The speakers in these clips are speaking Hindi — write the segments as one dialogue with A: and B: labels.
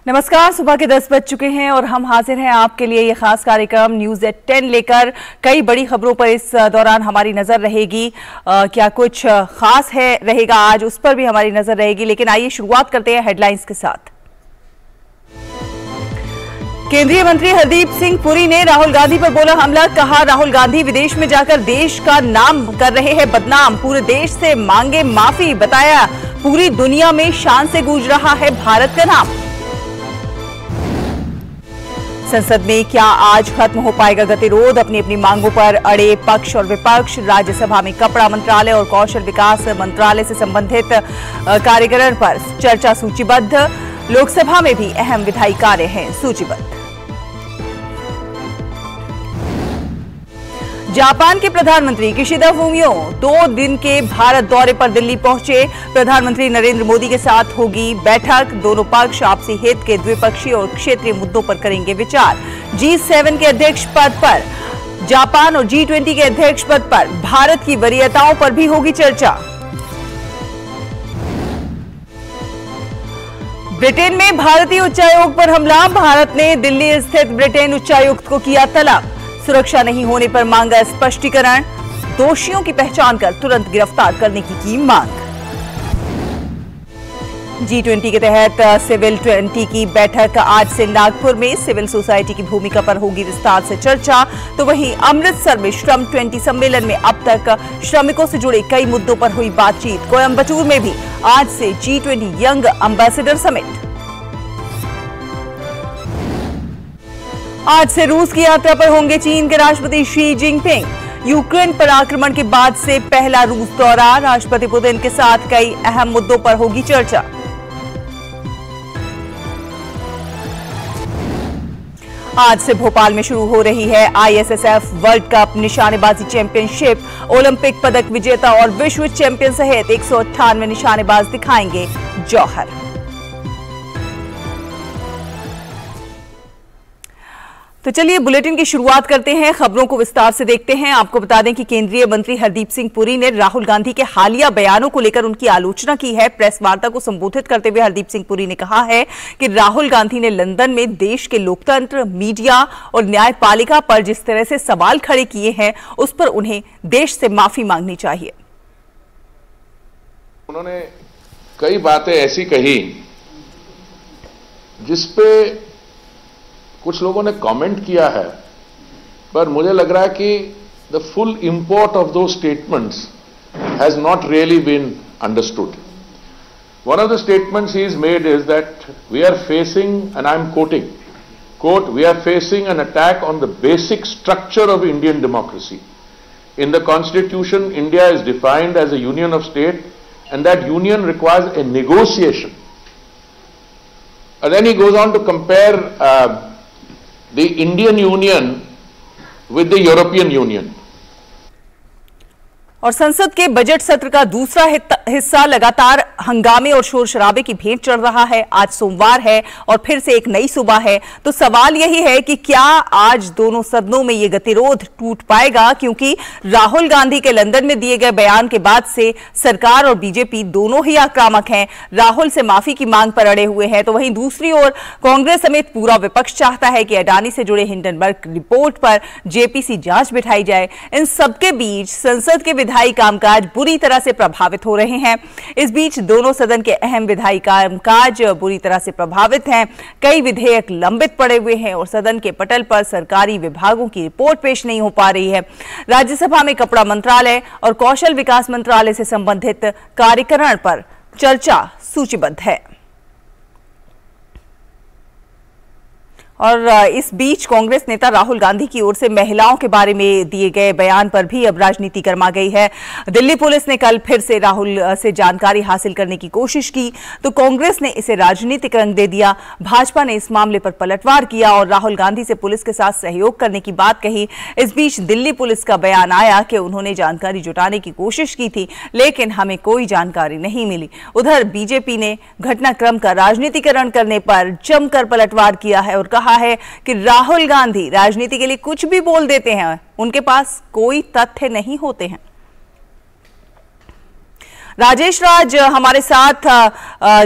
A: नमस्कार, सुबह के 10 बज चुके हैं और हम हाजिर हैं आपके लिए ये खास कार्यक्रम न्यूज एट 10 लेकर। कई बड़ी खबरों पर इस दौरान हमारी नजर रहेगी। क्या कुछ खास है रहेगा आज, उस पर भी हमारी नजर रहेगी। लेकिन आइए शुरुआत करते हैं हेडलाइंस के साथ। केंद्रीय मंत्री हरदीप सिंह पुरी ने राहुल गांधी पर बोला हमला। कहा राहुल गांधी विदेश में जाकर देश का नाम कर रहे हैं बदनाम, पूरे देश से मांगे माफी। बताया पूरी दुनिया में शान से गूंज रहा है भारत का नाम। संसद में क्या आज खत्म हो पाएगा गतिरोध? अपनी अपनी मांगों पर अड़े पक्ष और विपक्ष। राज्यसभा में कपड़ा मंत्रालय और कौशल विकास मंत्रालय से संबंधित कार्यकरण पर चर्चा सूचीबद्ध। लोकसभा में भी अहम विधायी कार्य हैं सूचीबद्ध। जापान के प्रधानमंत्री किशिदा फुमियो 2 दिन के भारत दौरे पर दिल्ली पहुंचे। प्रधानमंत्री नरेंद्र मोदी के साथ होगी बैठक। दोनों पक्ष आपसी हित के द्विपक्षीय और क्षेत्रीय मुद्दों पर करेंगे विचार। G7 के अध्यक्ष पद पर जापान और G20 के अध्यक्ष पद पर भारत की वरीयताओं पर भी होगी चर्चा। ब्रिटेन में भारतीय उच्चायोग पर हमला। भारत ने दिल्ली स्थित ब्रिटेन उच्चायुक्त को किया तलब। सुरक्षा नहीं होने पर मांगा स्पष्टीकरण। दोषियों की पहचान कर तुरंत गिरफ्तार करने की मांग। G20 के तहत सिविल 20 की बैठक आज से नागपुर में। सिविल सोसाइटी की भूमिका पर होगी विस्तार से चर्चा। तो वहीं अमृतसर में श्रम 20 सम्मेलन में अब तक श्रमिकों से जुड़े कई मुद्दों पर हुई बातचीत। कोयंबटूर में भी आज से G20 यंग एम्बेसडर समिट। आज से रूस की यात्रा पर होंगे चीन के राष्ट्रपति शी जिनपिंग। यूक्रेन पर आक्रमण के बाद से पहला रूस दौरा। राष्ट्रपति पुतिन के साथ कई अहम मुद्दों पर होगी चर्चा। आज से भोपाल में शुरू हो रही है ISSF वर्ल्ड कप निशानेबाजी चैंपियनशिप। ओलंपिक पदक विजेता और विश्व चैंपियन सहित 198 निशानेबाज दिखाएंगे जौहर। तो चलिए बुलेटिन की शुरुआत करते हैं। खबरों को विस्तार से देखते हैं। आपको बता दें कि केंद्रीय मंत्री हरदीप सिंह पुरी ने राहुल गांधी के हालिया बयानों को लेकर उनकी आलोचना की है। प्रेस वार्ता को संबोधित करते हुए हरदीप सिंह पुरी ने कहा है कि राहुल गांधी ने लंदन में देश के लोकतंत्र, मीडिया और न्यायपालिका पर जिस तरह से सवाल खड़े किए हैं, उस पर उन्हें देश से माफी मांगनी चाहिए।
B: उन्होंने कई बातें ऐसी कही जिसपे कुछ लोगों ने कमेंट किया है, पर मुझे लग रहा है कि द फुल इंपोर्ट ऑफ दो statements has not really been understood. One of the statements he is made is that we are facing, and I am quoting, quote, we are facing an attack on the basic structure of Indian democracy. In the constitution, India is defined as a union of state, and that union requires a negotiation. And then he goes on to compare the Indian Union with the European Union.
A: और संसद के बजट सत्र का दूसरा हिस्सा लगातार हंगामे और शोर शराबे की भेंट चढ़ रहा है। आज सोमवार है और फिर से एक नई सुबह है। तो सवाल यही है कि क्या आज दोनों सदनों में ये गतिरोध टूट पाएगा, क्योंकि राहुल गांधी के लंदन में दिए गए बयान के बाद से सरकार और बीजेपी दोनों ही आक्रामक हैं, राहुल से माफी की मांग पर अड़े हुए हैं। तो वहीं दूसरी ओर कांग्रेस समेत पूरा विपक्ष चाहता है कि अडानी से जुड़े हिंडनबर्ग रिपोर्ट पर जेपीसी जांच बिठाई जाए। इन सबके बीच संसद के विधायी कामकाज बुरी तरह से प्रभावित हो रहे हैं। इस बीच दोनों सदन के अहम विधायी कामकाज बुरी तरह से प्रभावित हैं। कई विधेयक लंबित पड़े हुए हैं और सदन के पटल पर सरकारी विभागों की रिपोर्ट पेश नहीं हो पा रही है। राज्यसभा में कपड़ा मंत्रालय और कौशल विकास मंत्रालय से संबंधित कार्यकरण पर चर्चा सूचीबद्ध है। और इस बीच कांग्रेस नेता राहुल गांधी की ओर से महिलाओं के बारे में दिए गए बयान पर भी अब राजनीति गर्मा गई है। दिल्ली पुलिस ने कल फिर से राहुल से जानकारी हासिल करने की कोशिश की, तो कांग्रेस ने इसे राजनीतिक रंग दे दिया। भाजपा ने इस मामले पर पलटवार किया और राहुल गांधी से पुलिस के साथ सहयोग करने की बात कही। इस बीच दिल्ली पुलिस का बयान आया कि उन्होंने जानकारी जुटाने की कोशिश की थी, लेकिन हमें कोई जानकारी नहीं मिली। उधर बीजेपी ने घटनाक्रम का राजनीतिकरण करने पर जमकर पलटवार किया है और कहा है कि राहुल गांधी राजनीति के लिए कुछ भी बोल देते हैं, उनके पास कोई तथ्य नहीं होते हैं। राजेश राज हमारे साथ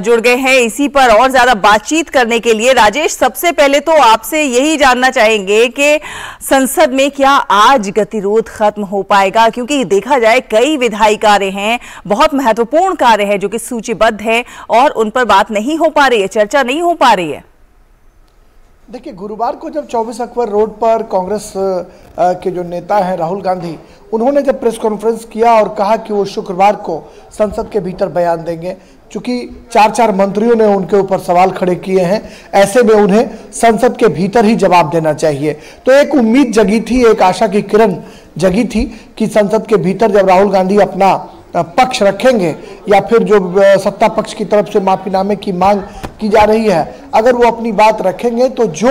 A: जुड़ गए हैं इसी पर और ज्यादा बातचीत करने के लिए। राजेश, सबसे पहले तो आपसे यही जानना चाहेंगे कि संसद में क्या आज गतिरोध खत्म हो पाएगा, क्योंकि देखा जाए कई विधायी कार्य हैं, बहुत महत्वपूर्ण कार्य है जो कि सूचीबद्ध है और उन पर बात नहीं हो पा रही है, चर्चा नहीं हो पा रही है।
C: देखिए, गुरुवार को जब 24 अकबर रोड पर कांग्रेस के जो नेता हैं राहुल गांधी, उन्होंने जब प्रेस कॉन्फ्रेंस किया और कहा कि वो शुक्रवार को संसद के भीतर बयान देंगे, चूंकि 4 मंत्रियों ने उनके ऊपर सवाल खड़े किए हैं, ऐसे में उन्हें संसद के भीतर ही जवाब देना चाहिए। तो एक उम्मीद जगी थी, एक आशा की किरण जगी थी कि संसद के भीतर जब राहुल गांधी अपना पक्ष रखेंगे या फिर जो सत्ता पक्ष की तरफ से माफीनामे की मांग की जा रही है, अगर वो अपनी बात रखेंगे तो जो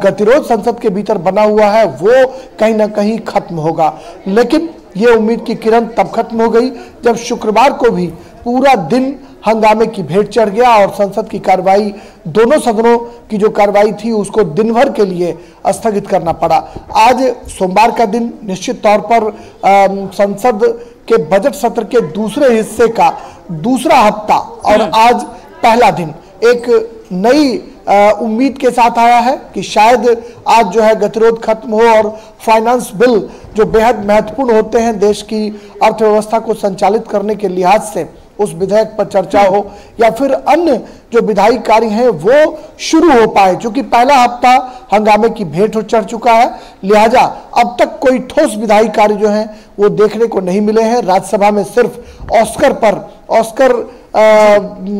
C: गतिरोध संसद के भीतर बना हुआ है वो कहीं ना कहीं खत्म होगा। लेकिन ये उम्मीद की किरण तब खत्म हो गई जब शुक्रवार को भी पूरा दिन हंगामे की भेंट चढ़ गया और संसद की कार्रवाई, दोनों सदनों की जो कार्रवाई थी उसको दिन भर के लिए स्थगित करना पड़ा। आज सोमवार का दिन निश्चित तौर पर संसद के बजट सत्र के दूसरे हिस्से का दूसरा हफ्ता और आज पहला दिन एक नई उम्मीद के साथ आया है कि शायद आज जो है गतिरोध खत्म हो और फाइनेंस बिल जो बेहद महत्वपूर्ण होते हैं देश की अर्थव्यवस्था को संचालित करने के लिहाज से, उस विधेयक पर चर्चा हो या फिर अन्य जो विधायी कार्य हैं वो शुरू हो पाए। क्योंकि पहला हफ्ता हंगामे की भेंट चढ़ चुका है, लिहाजा अब तक कोई ठोस विधायी कार्य जो हैं वो देखने को नहीं मिले हैं। राज्यसभा में सिर्फ ऑस्कर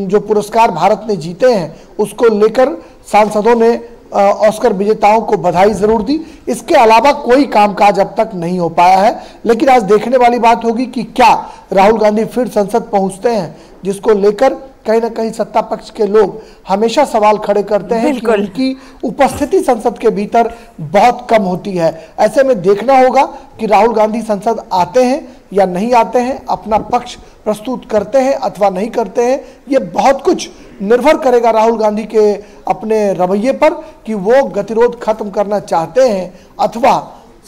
C: जो पुरस्कार भारत ने जीते हैं उसको लेकर सांसदों ने ऑस्कर विजेताओं को बधाई जरूर दी, इसके अलावा कोई कामकाज अब तक नहीं हो पाया है। लेकिन आज देखने वाली बात होगी कि क्या राहुल गांधी फिर संसद पहुंचते हैं, जिसको लेकर कहीं ना कहीं सत्ता पक्ष के लोग हमेशा सवाल खड़े करते हैं कि उनकी उपस्थिति संसद के भीतर बहुत कम होती है। ऐसे में देखना होगा कि राहुल गांधी संसद आते हैं या नहीं आते हैं, अपना पक्ष प्रस्तुत करते हैं अथवा नहीं करते हैं। ये बहुत कुछ निर्भर करेगा राहुल गांधी के अपने रवैये पर कि वो गतिरोध खत्म करना चाहते हैं अथवा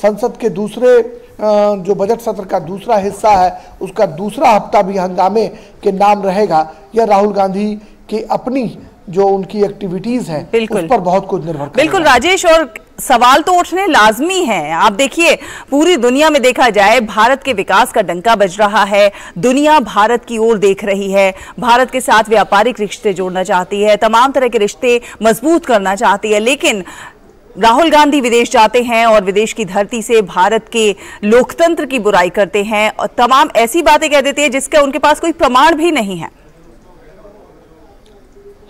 C: संसद के दूसरे जो बजट सत्र का दूसरा हिस्सा है उसका दूसरा हफ्ता भी हंगामे के नाम रहेगा, या राहुल गांधी की अपनी जो उनकी एक्टिविटीज हैं उस पर बहुत कुछ निर्भर करेगा।
A: बिल्कुल राजेश, और सवाल तो उठने लाजमी है। आप देखिए, पूरी दुनिया में देखा जाए भारत के विकास का डंका बज रहा है, दुनिया भारत की ओर देख रही है, भारत के साथ व्यापारिक रिश्ते जोड़ना चाहती है, तमाम तरह के रिश्ते मजबूत करना चाहती है। लेकिन राहुल गांधी विदेश जाते हैं और विदेश की धरती से भारत के लोकतंत्र की बुराई करते हैं और तमाम ऐसी बातें कह देते हैं जिसका उनके पास कोई प्रमाण भी नहीं है।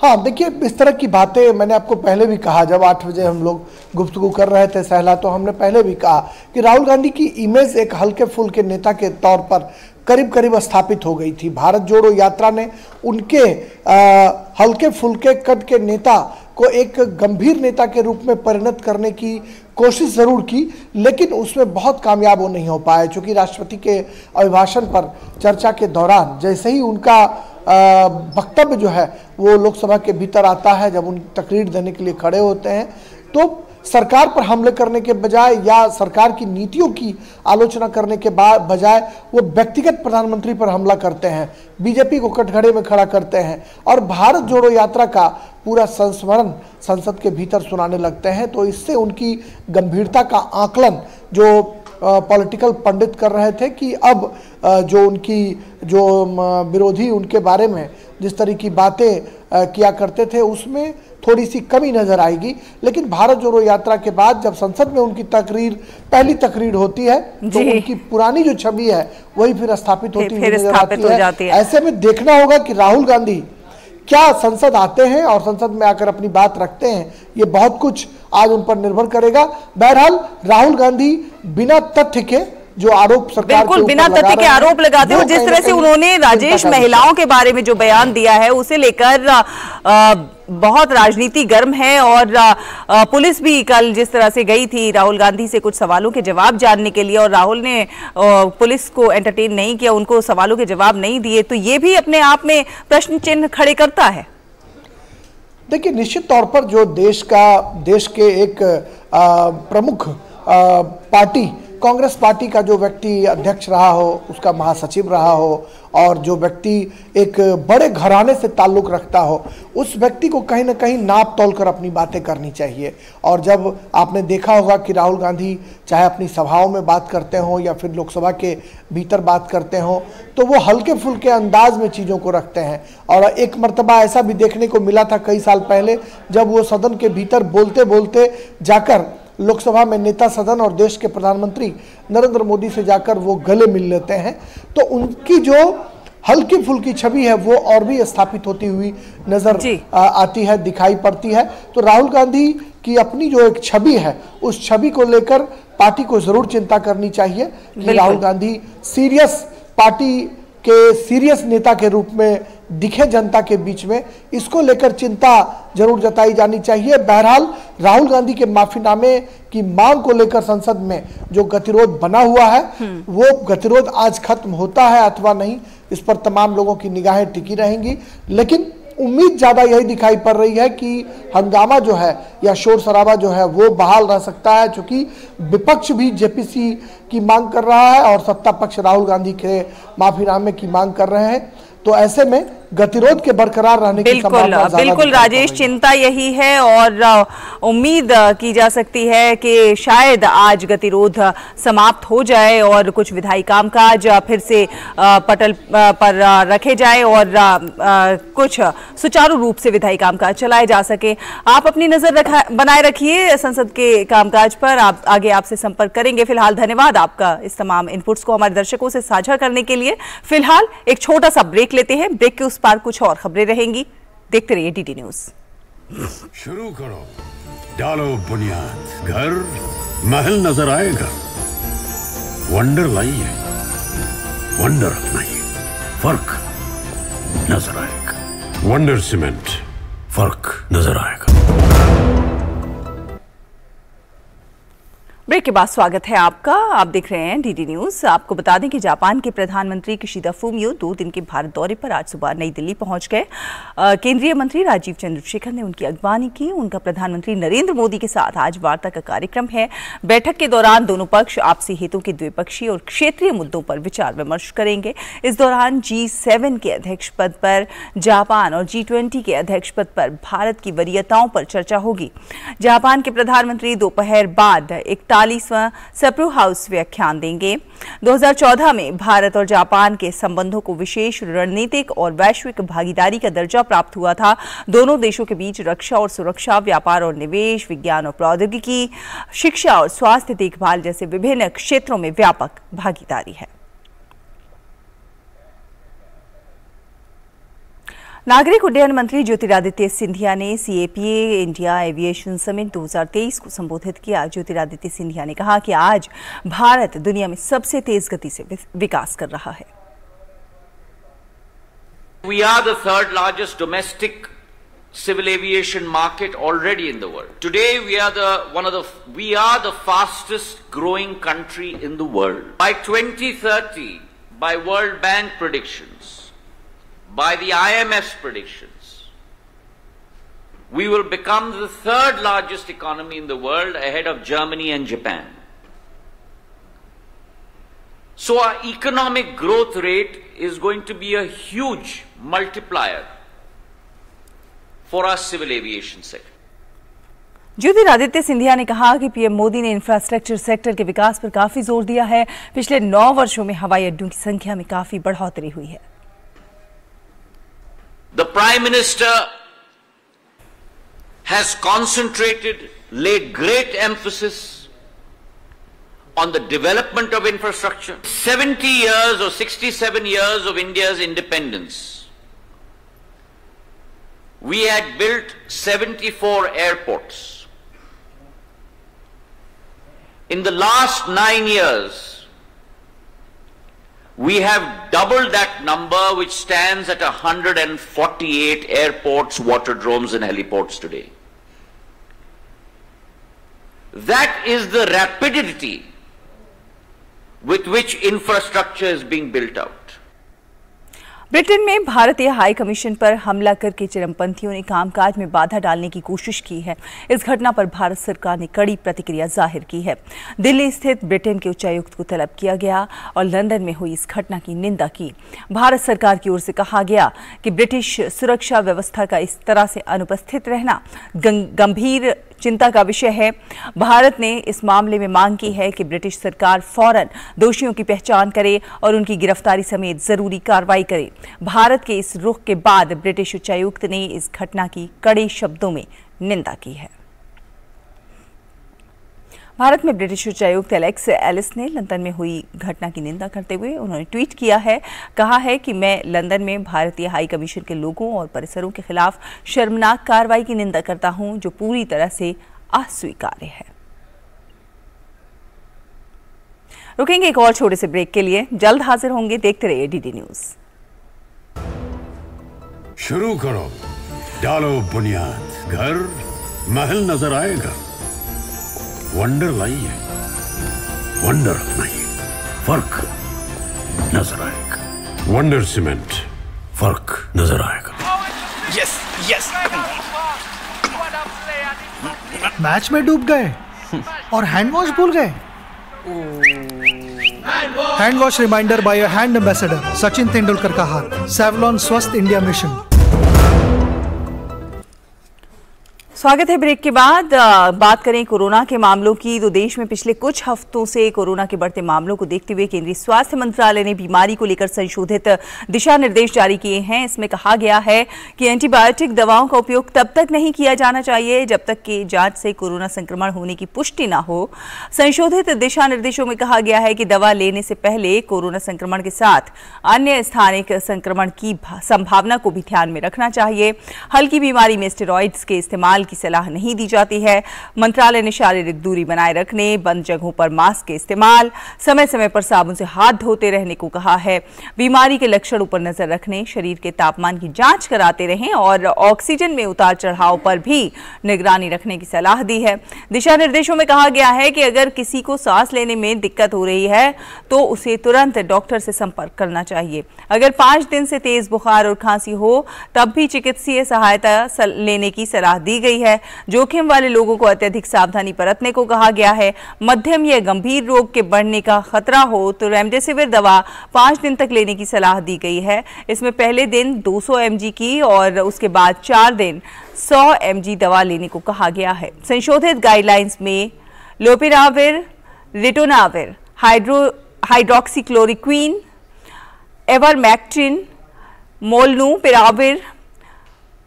C: हाँ, देखिए, इस तरह की बातें मैंने आपको पहले भी कहा, जब 8 बजे हम लोग गुफ्तगू कर रहे थे सहला, तो हमने पहले भी कहा कि राहुल गांधी की इमेज एक हल्के फुल्के नेता के तौर पर करीब करीब स्थापित हो गई थी। भारत जोड़ो यात्रा ने उनके हल्के फुल्के कद के नेता को एक गंभीर नेता के रूप में परिणत करने की कोशिश जरूर की, लेकिन उसमें बहुत कामयाब वो नहीं हो पाए। चूंकि राष्ट्रपति के अभिभाषण पर चर्चा के दौरान जैसे ही उनका वक्तव्य जो है वो लोकसभा के भीतर आता है, जब उन तकरीर देने के लिए खड़े होते हैं, तो सरकार पर हमले करने के बजाय या सरकार की नीतियों की आलोचना करने के बजाय वो व्यक्तिगत प्रधानमंत्री पर हमला करते हैं, बीजेपी को कटघरे में खड़ा करते हैं और भारत जोड़ो यात्रा का पूरा संस्मरण संसद के भीतर सुनाने लगते हैं। तो इससे उनकी गंभीरता का आकलन जो पॉलिटिकल पंडित कर रहे थे कि अब जो उनकी जो विरोधी उनके बारे में जिस तरह की बातें किया करते थे उसमें थोड़ी सी कमी नजर आएगी। लेकिन भारत जोड़ो यात्रा के बाद जब संसद में उनकी पहली तकरीर होती है तो उनकी पुरानी जो छवि है वही फिर स्थापित होती हुई नजर आती है। ऐसे में देखना होगा कि राहुल गांधी क्या संसद आते हैं और संसद में आकर अपनी बात रखते हैं, ये बहुत कुछ आज उन पर निर्भर करेगा। बहरहाल राहुल गांधी बिना तथ्य के जो आरोप सरकार
A: बिल्कुल बिना तथ्य के आरोप लगाते हो, जिस तरह से उन्होंने राजेश महिलाओं के बारे में जो बयान दिया है उसे लेकर बहुत राजनीति गर्म है और पुलिस भी कल जिस तरह से गई थी राहुल गांधी से कुछ सवालों के जवाब जानने के लिए और राहुल ने पुलिस को एंटरटेन नहीं किया, उनको सवालों के जवाब नहीं दिए, तो ये भी अपने आप में प्रश्न चिन्ह खड़े करता है।
C: देखिए, निश्चित तौर पर जो देश के एक प्रमुख पार्टी कांग्रेस पार्टी का जो व्यक्ति अध्यक्ष रहा हो, उसका महासचिव रहा हो और जो व्यक्ति एक बड़े घराने से ताल्लुक रखता हो, उस व्यक्ति को कहीं ना कहीं नाप तोल कर अपनी बातें करनी चाहिए। और जब आपने देखा होगा कि राहुल गांधी चाहे अपनी सभाओं में बात करते हो या फिर लोकसभा के भीतर बात करते हो, तो वो हल्के फुल्के अंदाज में चीज़ों को रखते हैं। और एक मर्तबा ऐसा भी देखने को मिला था कई साल पहले, जब वो सदन के भीतर बोलते बोलते जाकर लोकसभा में नेता सदन और देश के प्रधानमंत्री नरेंद्र मोदी से जाकर वो गले मिल लेते हैं, तो उनकी जो हल्की फुल्की छवि है वो और भी स्थापित होती हुई नजर आती है, दिखाई पड़ती है। तो राहुल गांधी की अपनी जो एक छवि है, उस छवि को लेकर पार्टी को जरूर चिंता करनी चाहिए कि राहुल गांधी सीरियस पार्टी के सीरियस नेता के रूप में दिखे जनता के बीच में, इसको लेकर चिंता जरूर जताई जानी चाहिए। बहरहाल राहुल गांधी के माफीनामे की मांग को लेकर संसद में जो गतिरोध बना हुआ है, वो गतिरोध आज खत्म होता है अथवा नहीं, इस पर तमाम लोगों की निगाहें टिकी रहेंगी। लेकिन उम्मीद ज्यादा यही दिखाई पड़ रही है कि हंगामा जो है या शोर शराबा जो है वो बहाल रह सकता है, क्योंकि विपक्ष भी जेपीसी की मांग कर रहा है और सत्ता पक्ष राहुल गांधी के माफीनामे की मांग कर रहे हैं। तो ऐसे में गतिरोध के बरकरार रहने की संभावना
A: बिल्कुल राजेश, चिंता यही है और उम्मीद की जा सकती है कि शायद आज गतिरोध समाप्त हो जाए और कुछ विधायी कामकाज फिर से पटल पर रखे जाए और कुछ सुचारू रूप से विधायी कामकाज चलाए जा सके। आप अपनी नजर बनाए रखिए संसद के कामकाज पर, आप आगे आपसे संपर्क करेंगे। फिलहाल धन्यवाद आपका इस तमाम इनपुट्स को हमारे दर्शकों से साझा करने के लिए। फिलहाल एक छोटा सा ब्रेक लेते हैं, ब्रेक के उस पार कुछ और खबरें रहेंगी। देखते रहिए डीडी न्यूज।
D: शुरू करो, डालो बुनियाद, घर महल नजर आएगा। वंडर लाइए, वंडर अपनाइए, फर्क नजर आएगा। वंडर सीमेंट, फर्क नजर आएगा।
A: ब्रेक के बाद स्वागत है आपका। आप देख रहे हैं डीडी न्यूज। आपको बता दें कि जापान के प्रधानमंत्री किशिदा फूमियो 2 दिन के भारत दौरे पर आज सुबह नई दिल्ली पहुंच गए। केंद्रीय मंत्री राजीव चंद्रशेखर ने उनकी अगवानी की। उनका प्रधानमंत्री नरेंद्र मोदी के साथ आज वार्ता का कार्यक्रम है। बैठक के दौरान दोनों पक्ष आपसी हितों के द्विपक्षीय और क्षेत्रीय मुद्दों पर विचार विमर्श करेंगे। इस दौरान G7 के अध्यक्ष पद पर जापान और G20 के अध्यक्ष पद पर भारत की वरीयताओं पर चर्चा होगी। जापान के प्रधानमंत्री दोपहर बाद 41वां सप्रू हाउस व्याख्यान देंगे। 2014 में भारत और जापान के संबंधों को विशेष रणनीतिक और वैश्विक भागीदारी का दर्जा प्राप्त हुआ था। दोनों देशों के बीच रक्षा और सुरक्षा, व्यापार और निवेश, विज्ञान और प्रौद्योगिकी, शिक्षा और स्वास्थ्य देखभाल जैसे विभिन्न क्षेत्रों में व्यापक भागीदारी है। नागरिक उड्डयन मंत्री ज्योतिरादित्य सिंधिया ने CAPA इंडिया एविएशन समिट 2023 को संबोधित किया। ज्योतिरादित्य सिंधिया ने कहा कि आज भारत दुनिया में सबसे तेज गति से विकास कर रहा है।
E: We are the third largest domestic civil aviation market already in the world. Today we are the fastest growing country in the world. By 2030, by World Bank predictions, by the IMF's predictions, we will become the third largest economy in the world, ahead of Germany and Japan. So our economic growth rate is going to be a huge multiplier for our civil aviation sector.
A: Jyotiraditya Scindia ने कहा कि पीएम मोदी ने इंफ्रास्ट्रक्चर सेक्टर के विकास पर काफी जोर दिया है। पिछले 9 वर्षों में हवाई अड्डों की संख्या में काफी बढ़ोतरी हुई है।
E: The Prime Minister has concentrated, laid great emphasis on the development of infrastructure. 70 years or 67 years of India's independence, we had built 74 airports. In the last 9 years, we have doubled that number, which stands at 148 airports, waterdromes and heliports today. That is the rapidity with which infrastructure is being built out.
A: Britain में भारतीय हाई कमीशन पर हमला करके चरमपंथियों ने कामकाज में बाधा डालने की कोशिश की है। इस घटना पर भारत सरकार ने कड़ी प्रतिक्रिया जाहिर की है। दिल्ली स्थित ब्रिटेन के उच्चायुक्त को तलब किया गया और लंदन में हुई इस घटना की निंदा की। भारत सरकार की ओर से कहा गया कि ब्रिटिश सुरक्षा व्यवस्था का इस तरह से अनुपस्थित रहना गंभीर चिंता का विषय है। भारत ने इस मामले में मांग की है कि ब्रिटिश सरकार फौरन दोषियों की पहचान करे और उनकी गिरफ्तारी समेत जरूरी कार्रवाई करे। भारत के इस रुख के बाद ब्रिटिश उच्चायुक्त ने इस घटना की कड़े शब्दों में निंदा की है। भारत में ब्रिटिश उच्चायुक्त एलेक्स एलिस ने लंदन में हुई घटना की निंदा करते हुए उन्होंने ट्वीट किया है, कहा है कि मैं लंदन में भारतीय हाई कमीशन के लोगों और परिसरों के खिलाफ शर्मनाक कार्रवाई की निंदा करता हूं, जो पूरी तरह से अस्वीकार्य है। रुकेंगे एक और छोटे से ब्रेक के लिए, जल्द हाजिर होंगे। देखते रहिए डीडी न्यूज।
D: शुरू करो, डालो बुनियाद, घर महल नजर आएगा। वंडर लाइए, वंडर अपनाइए, फर्क नजर आएगा। वंडर सीमेंट, फर्क नजर आएगा।
F: Yes yes.
C: मैच में डूब गए और हैंड वॉश भूल गए। Hand wash reminder by hand ambassador Sachin Tendulkar का हाथ। सेवलॉन स्वस्थ इंडिया मिशन।
A: स्वागत है ब्रेक के बाद। बात करें कोरोना के मामलों की, तो देश में पिछले कुछ हफ्तों से कोरोना के बढ़ते मामलों को देखते हुए केंद्रीय स्वास्थ्य मंत्रालय ने बीमारी को लेकर संशोधित दिशा निर्देश जारी किए हैं। इसमें कहा गया है कि एंटीबायोटिक दवाओं का उपयोग तब तक नहीं किया जाना चाहिए जब तक कि जांच से कोरोना संक्रमण होने की पुष्टि न हो। संशोधित दिशा निर्देशों में कहा गया है कि दवा लेने से पहले कोरोना संक्रमण के साथ अन्य स्थानिक संक्रमण की संभावना को भी ध्यान में रखना चाहिए। हल्की बीमारी में स्टेरॉइड्स के इस्तेमाल की सलाह नहीं दी जाती है। मंत्रालय ने शारीरिक दूरी बनाए रखने, बंद जगहों पर मास्क के इस्तेमाल, समय समय पर साबुन से हाथ धोते रहने को कहा है। बीमारी के लक्षणों पर नजर रखने, शरीर के तापमान की जांच कराते रहें और ऑक्सीजन में उतार चढ़ाव पर भी निगरानी रखने की सलाह दी है। दिशा निर्देशों में कहा गया है कि अगर किसी को सांस लेने में दिक्कत हो रही है तो उसे तुरंत डॉक्टर से संपर्क करना चाहिए। अगर 5 दिन से तेज बुखार और खांसी हो तब भी चिकित्सीय सहायता लेने की सलाह दी गई है। जोखिम वाले लोगों को अत्यधिक सावधानी बरतने को कहा गया है। मध्यम या गंभीर रोग के बढ़ने का खतरा हो तो रेमडेसिविर दवा 5 दिन तक लेने की सलाह दी गई है। इसमें पहले दिन 200 mg की और उसके बाद 4 दिन 100 mg दवा लेने को कहा गया है। संशोधित गाइडलाइंस में lopinavir, ritonavir, hydroxychloroquine, ivermectin, molnupiravir,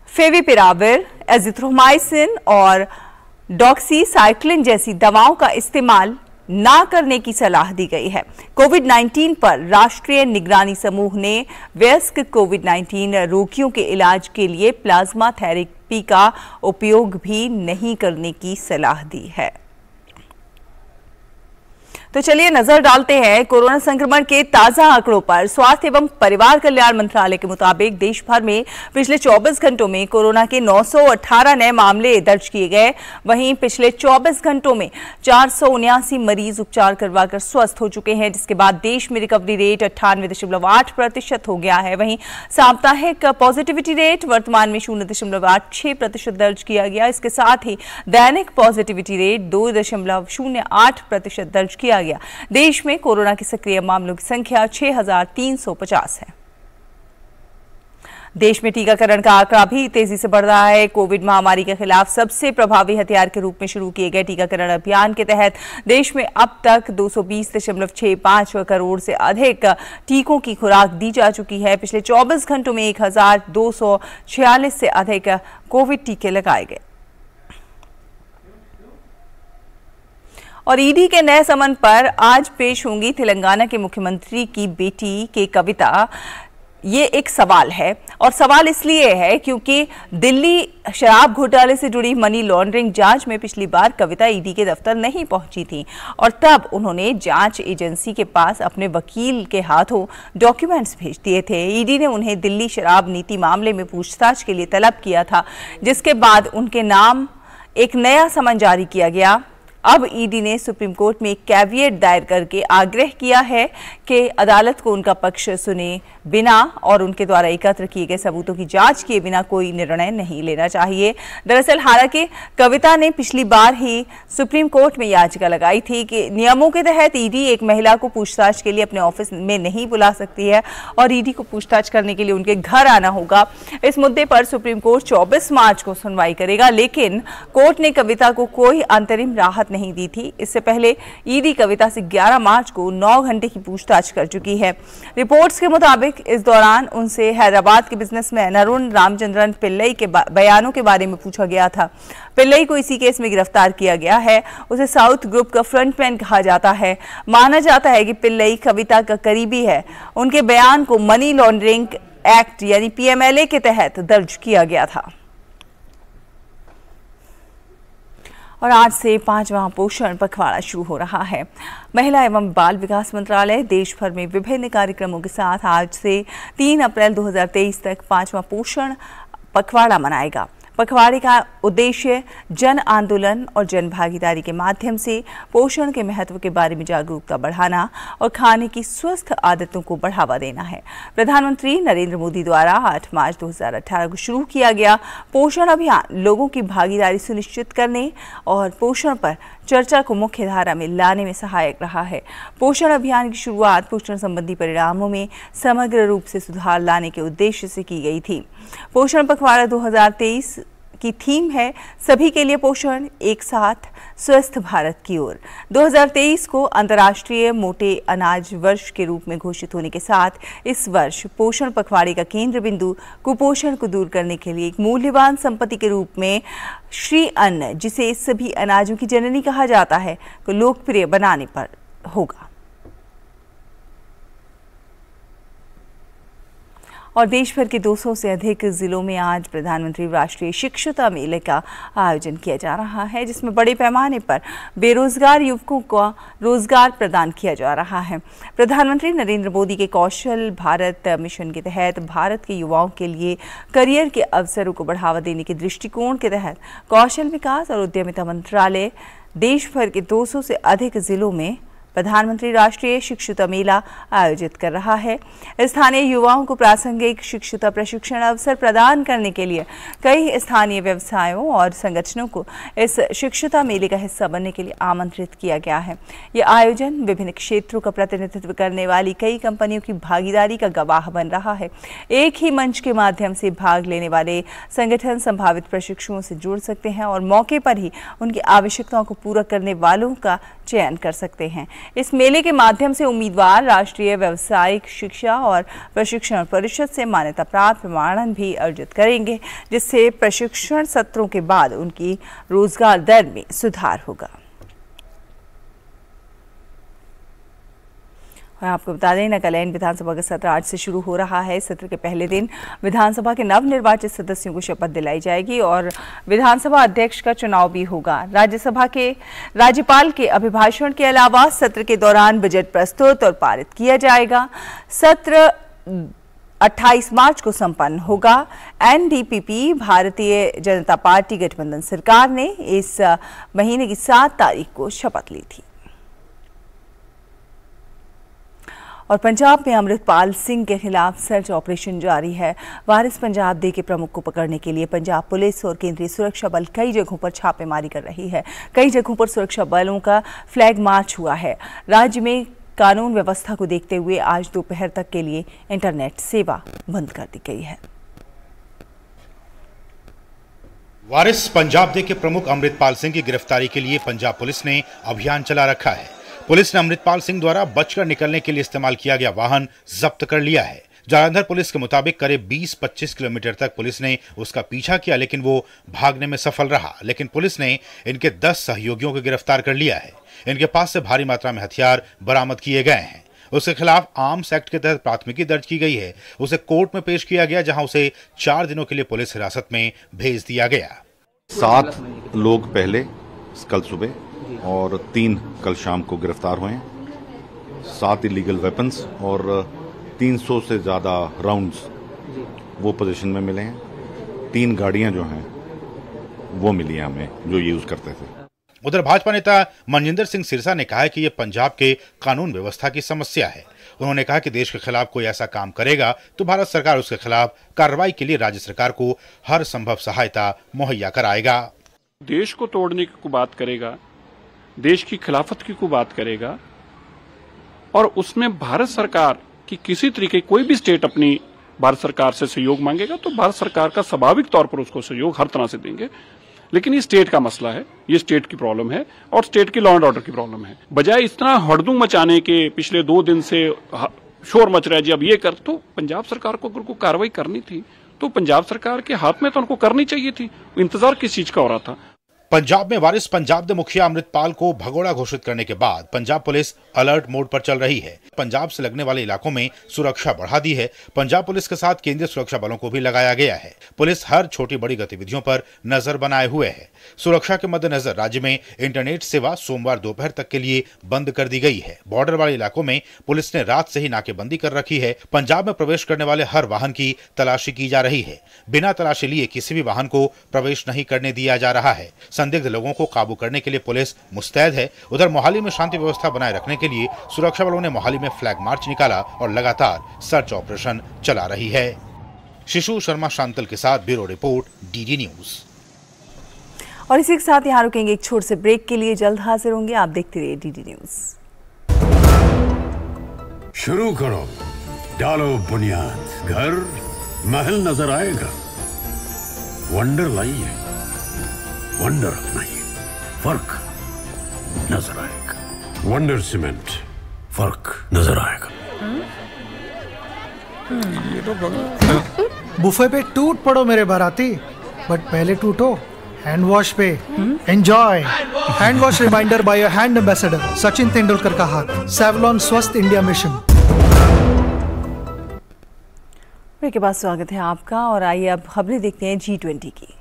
A: favipiravir, azithromycin और डॉक्सीसाइक्लिन जैसी दवाओं का इस्तेमाल ना करने की सलाह दी गई है। कोविड-19 पर राष्ट्रीय निगरानी समूह ने वयस्क कोविड-19 रोगियों के इलाज के लिए प्लाज्मा थेरेपी का उपयोग भी नहीं करने की सलाह दी है। तो चलिए नजर डालते हैं कोरोना संक्रमण के ताजा आंकड़ों पर। स्वास्थ्य एवं परिवार कल्याण मंत्रालय के मुताबिक देश भर में पिछले 24 घंटों में कोरोना के 918 नए मामले दर्ज किए गए। वहीं पिछले 24 घंटों में 479 मरीज उपचार करवाकर स्वस्थ हो चुके हैं, जिसके बाद देश में रिकवरी रेट 98.8% हो गया है। वहीं साप्ताहिक पॉजिटिविटी रेट वर्तमान में 0.86% दर्ज किया गया। इसके साथ ही दैनिक पॉजिटिविटी रेट 2.08% दर्ज किया गया। देश में कोरोना के सक्रिय मामलों की संख्या 6350 है। देश में टीकाकरण का आंकड़ा भी तेजी से बढ़ रहा है। कोविड महामारी के खिलाफ सबसे प्रभावी हथियार के रूप में शुरू किए गए टीकाकरण अभियान के तहत देश में अब तक 220.65 करोड़ से अधिक टीकों की खुराक दी जा चुकी है। पिछले 24 घंटों में 1246 से अधिक कोविड टीके लगाए गए। और ईडी के नए समन पर आज पेश होंगी तेलंगाना के मुख्यमंत्री की बेटी की कविता। ये एक सवाल है और सवाल इसलिए है क्योंकि दिल्ली शराब घोटाले से जुड़ी मनी लॉन्ड्रिंग जांच में पिछली बार कविता ईडी के दफ्तर नहीं पहुंची थी और तब उन्होंने जांच एजेंसी के पास अपने वकील के हाथों डॉक्यूमेंट्स भेज दिए थे। ईडी ने उन्हें दिल्ली शराब नीति मामले में पूछताछ के लिए तलब किया था, जिसके बाद उनके नाम एक नया समन जारी किया गया। अब ईडी ने सुप्रीम कोर्ट में एक कैविएट दायर करके आग्रह किया है कि अदालत को उनका पक्ष सुने बिना और उनके द्वारा एकत्र किए गए सबूतों की जांच किए बिना कोई निर्णय नहीं लेना चाहिए। दरअसल हालांकि कविता ने पिछली बार ही सुप्रीम कोर्ट में याचिका लगाई थी कि नियमों के तहत ईडी एक महिला को पूछताछ के लिए अपने ऑफिस में नहीं बुला सकती है और ईडी को पूछताछ करने के लिए उनके घर आना होगा। इस मुद्दे पर सुप्रीम कोर्ट 24 मार्च को सुनवाई करेगा, लेकिन कोर्ट ने कविता को कोई अंतरिम राहत नहीं दी थी। इससे पहले ईडी कविता से 11 मार्च को 9 घंटे की पूछताछ कर चुकी है। रिपोर्ट्स के मुताबिक इस दौरान उनसे हैदराबाद के बिजनेसमैन अरुण रामचंद्रन पिल्लई के बयानों के बारे में पूछा गया था। पिल्लई को इसी केस में गिरफ्तार किया गया है। उसे साउथ ग्रुप का फ्रंटमैन कहा जाता है। माना जाता है कि पिल्लई कविता का करीबी है। उनके बयान को मनी लॉन्ड्रिंग एक्ट यानी पीएमएलए के तहत दर्ज किया गया था। और आज से 5वां पोषण पखवाड़ा शुरू हो रहा है। महिला एवं बाल विकास मंत्रालय देश भर में विभिन्न कार्यक्रमों के साथ आज से 3 अप्रैल 2023 तक 5वां पोषण पखवाड़ा मनाएगा। पखवाड़े का उद्देश्य जन आंदोलन और जन भागीदारी के माध्यम से पोषण के महत्व के बारे में जागरूकता बढ़ाना और खाने की स्वस्थ आदतों को बढ़ावा देना है। प्रधानमंत्री नरेंद्र मोदी द्वारा 8 मार्च 2018 को शुरू किया गया पोषण अभियान लोगों की भागीदारी सुनिश्चित करने और पोषण पर चर्चा को मुख्य धारा में लाने में सहायक रहा है। पोषण अभियान की शुरुआत पोषण संबंधी परिणामों में समग्र रूप से सुधार लाने के उद्देश्य से की गई थी। पोषण पखवाड़ा 2023 की थीम है सभी के लिए पोषण, एक साथ स्वस्थ भारत की ओर। 2023 को अंतर्राष्ट्रीय मोटे अनाज वर्ष के रूप में घोषित होने के साथ इस वर्ष पोषण पखवाड़े का केंद्र बिंदु कुपोषण को दूर करने के लिए एक मूल्यवान संपत्ति के रूप में श्री अन्न, जिसे सभी अनाजों की जननी कहा जाता है, को लोकप्रिय बनाने पर होगा। और देश भर के 200 से अधिक जिलों में आज प्रधानमंत्री राष्ट्रीय शिक्षुता मेले का आयोजन किया जा रहा है, जिसमें बड़े पैमाने पर बेरोजगार युवकों को रोजगार प्रदान किया जा रहा है। प्रधानमंत्री नरेंद्र मोदी के कौशल भारत मिशन के तहत भारत के युवाओं के लिए करियर के अवसरों को बढ़ावा देने के दृष्टिकोण के तहत कौशल विकास और उद्यमिता मंत्रालय देश भर के 200 से अधिक जिलों में प्रधानमंत्री राष्ट्रीय शिक्षुता मेला आयोजित कर रहा है। स्थानीय युवाओं को प्रासंगिक शिक्षुता प्रशिक्षण अवसर प्रदान करने के लिए कई स्थानीय व्यवसायों और संगठनों को इस शिक्षुता मेले का हिस्सा बनने के लिए आमंत्रित किया गया है। यह आयोजन विभिन्न क्षेत्रों का प्रतिनिधित्व करने वाली कई कंपनियों की भागीदारी का गवाह बन रहा है। एक ही मंच के माध्यम से भाग लेने वाले संगठन संभावित प्रशिक्षुओं से जुड़ सकते हैं और मौके पर ही उनकी आवश्यकताओं को पूरा करने वालों का चयन कर सकते हैं। इस मेले के माध्यम से उम्मीदवार राष्ट्रीय व्यावसायिक शिक्षा और प्रशिक्षण परिषद से मान्यता प्राप्त प्रमाणन भी अर्जित करेंगे, जिससे प्रशिक्षण सत्रों के बाद उनकी रोजगार दर में सुधार होगा। और आपको बता दें, नागालैंड विधानसभा का सत्र आज से शुरू हो रहा है। सत्र के पहले दिन विधानसभा के नवनिर्वाचित सदस्यों को शपथ दिलाई जाएगी और विधानसभा अध्यक्ष का चुनाव भी होगा। राज्यसभा के राज्यपाल के अभिभाषण के अलावा सत्र के दौरान बजट प्रस्तुत और पारित किया जाएगा। सत्र 28 मार्च को संपन्न होगा। एनडीपीपी भारतीय जनता पार्टी गठबंधन सरकार ने इस महीने की 7 तारीख को शपथ ली थी। और पंजाब में अमृतपाल सिंह के खिलाफ सर्च ऑपरेशन जारी है। वारिस पंजाब डे के प्रमुख को पकड़ने के लिए पंजाब पुलिस और केंद्रीय सुरक्षा बल कई जगहों पर छापेमारी कर रही है। कई जगहों पर सुरक्षा बलों का फ्लैग मार्च हुआ है। राज्य में कानून व्यवस्था को देखते हुए आज दोपहर तक के लिए इंटरनेट सेवा बंद कर दी गई है।
F: वारिस पंजाब डे के प्रमुख अमृतपाल सिंह की गिरफ्तारी के लिए पंजाब पुलिस ने अभियान चला रखा है। पुलिस ने अमृतपाल सिंह द्वारा बचकर निकलने के लिए इस्तेमाल किया गया वाहन जब्त कर लिया है। जालंधर पुलिस के मुताबिक करीब 20-25 किलोमीटर तक पुलिस ने उसका पीछा किया, लेकिन वो भागने में सफल रहा। लेकिन पुलिस ने इनके 10 सहयोगियों को गिरफ्तार कर लिया है। इनके पास से भारी मात्रा में हथियार बरामद किए गए हैं। उसके खिलाफ आर्म्स एक्ट के तहत प्राथमिकी दर्ज की गई है। उसे कोर्ट में पेश किया गया, जहां उसे 4 दिनों के लिए पुलिस हिरासत में भेज दिया गया।
G: 7 लोग पहले कल सुबह और 3 कल शाम को गिरफ्तार हुए हैं। 7 इलीगल वेपन्स और 300 से ज़्यादा राउंड्स वो पोजीशन में मिले हैं। 3 गाड़ियां जो हैं वो मिली हैं हमें, जो यूज़ करते थे।
F: उधर भाजपा नेता मनजिंदर सिंह सिरसा ने कहा है कि यह पंजाब के कानून व्यवस्था की समस्या है। उन्होंने कहा कि देश के खिलाफ कोई ऐसा काम करेगा तो भारत सरकार उसके खिलाफ कार्रवाई के लिए राज्य सरकार को हर संभव सहायता मुहैया कराएगा।
H: देश को तोड़ने की बात करेगा, देश की खिलाफत की बात करेगा और उसमें भारत सरकार की किसी तरीके कोई भी स्टेट अपनी भारत सरकार से सहयोग मांगेगा तो भारत सरकार का स्वाभाविक तौर पर उसको सहयोग हर तरह से देंगे। लेकिन ये स्टेट का मसला है, ये स्टेट की प्रॉब्लम है और स्टेट की लॉ एंड ऑर्डर की प्रॉब्लम है। बजाय इतना हड़दंग मचाने के पिछले 2 दिन से शोर मच रहा है जी अब ये कर, तो पंजाब सरकार को अगर कोई कार्रवाई करनी थी तो पंजाब सरकार के हाथ में तो उनको करनी चाहिए थी। इंतजार किस चीज का हो रहा था?
F: पंजाब में वारिस पंजाब दे मुखिया अमृतपाल को भगोड़ा घोषित करने के बाद पंजाब पुलिस अलर्ट मोड पर चल रही है। पंजाब से लगने वाले इलाकों में सुरक्षा बढ़ा दी है। पंजाब पुलिस के साथ केंद्रीय सुरक्षा बलों को भी लगाया गया है। पुलिस हर छोटी बड़ी गतिविधियों पर नजर बनाए हुए है। सुरक्षा के मद्देनजर राज्य में इंटरनेट सेवा सोमवार दोपहर तक के लिए बंद कर दी गई है। बॉर्डर वाले इलाकों में पुलिस ने रात से ही नाकेबंदी कर रखी है। पंजाब में प्रवेश करने वाले हर वाहन की तलाशी की जा रही है। बिना तलाशी लिए किसी भी वाहन को प्रवेश नहीं करने दिया जा रहा है। संदिग्ध लोगों को काबू करने के लिए पुलिस मुस्तैद है। उधर मोहाली में शांति व्यवस्था बनाए रखने के लिए सुरक्षा बलों ने मोहाली में फ्लैग मार्च निकाला और लगातार सर्च ऑपरेशन चला रही है। शिशु शर्मा शांतल के साथ ब्यूरो रिपोर्ट, डीडी न्यूज।
A: और इसी के साथ यहाँ रुकेंगे एक छोटे से ब्रेक के लिए, जल्द हाजिर होंगे। आप देखते रहिए डीडी न्यूज।
D: शुरू करो, डालो बुनियाद, घर महल नजर आएगा। वंडर लाइए, वंडर अपनाइए, फर्क नजर आएगा। वंडर सीमेंट, फर्क नजर आएगा।
I: बुफे पे टूट पड़ो मेरे बाराती, बट पहले टूटो हैंड वॉश पे। Enjoy hand wash reminder by your hand ambassador Sachin Tendulkar का हाथ, सेवलॉन स्वस्थ इंडिया मिशन।
A: के बाद स्वागत है आपका और आइए अब खबरें देखते हैं G20 की।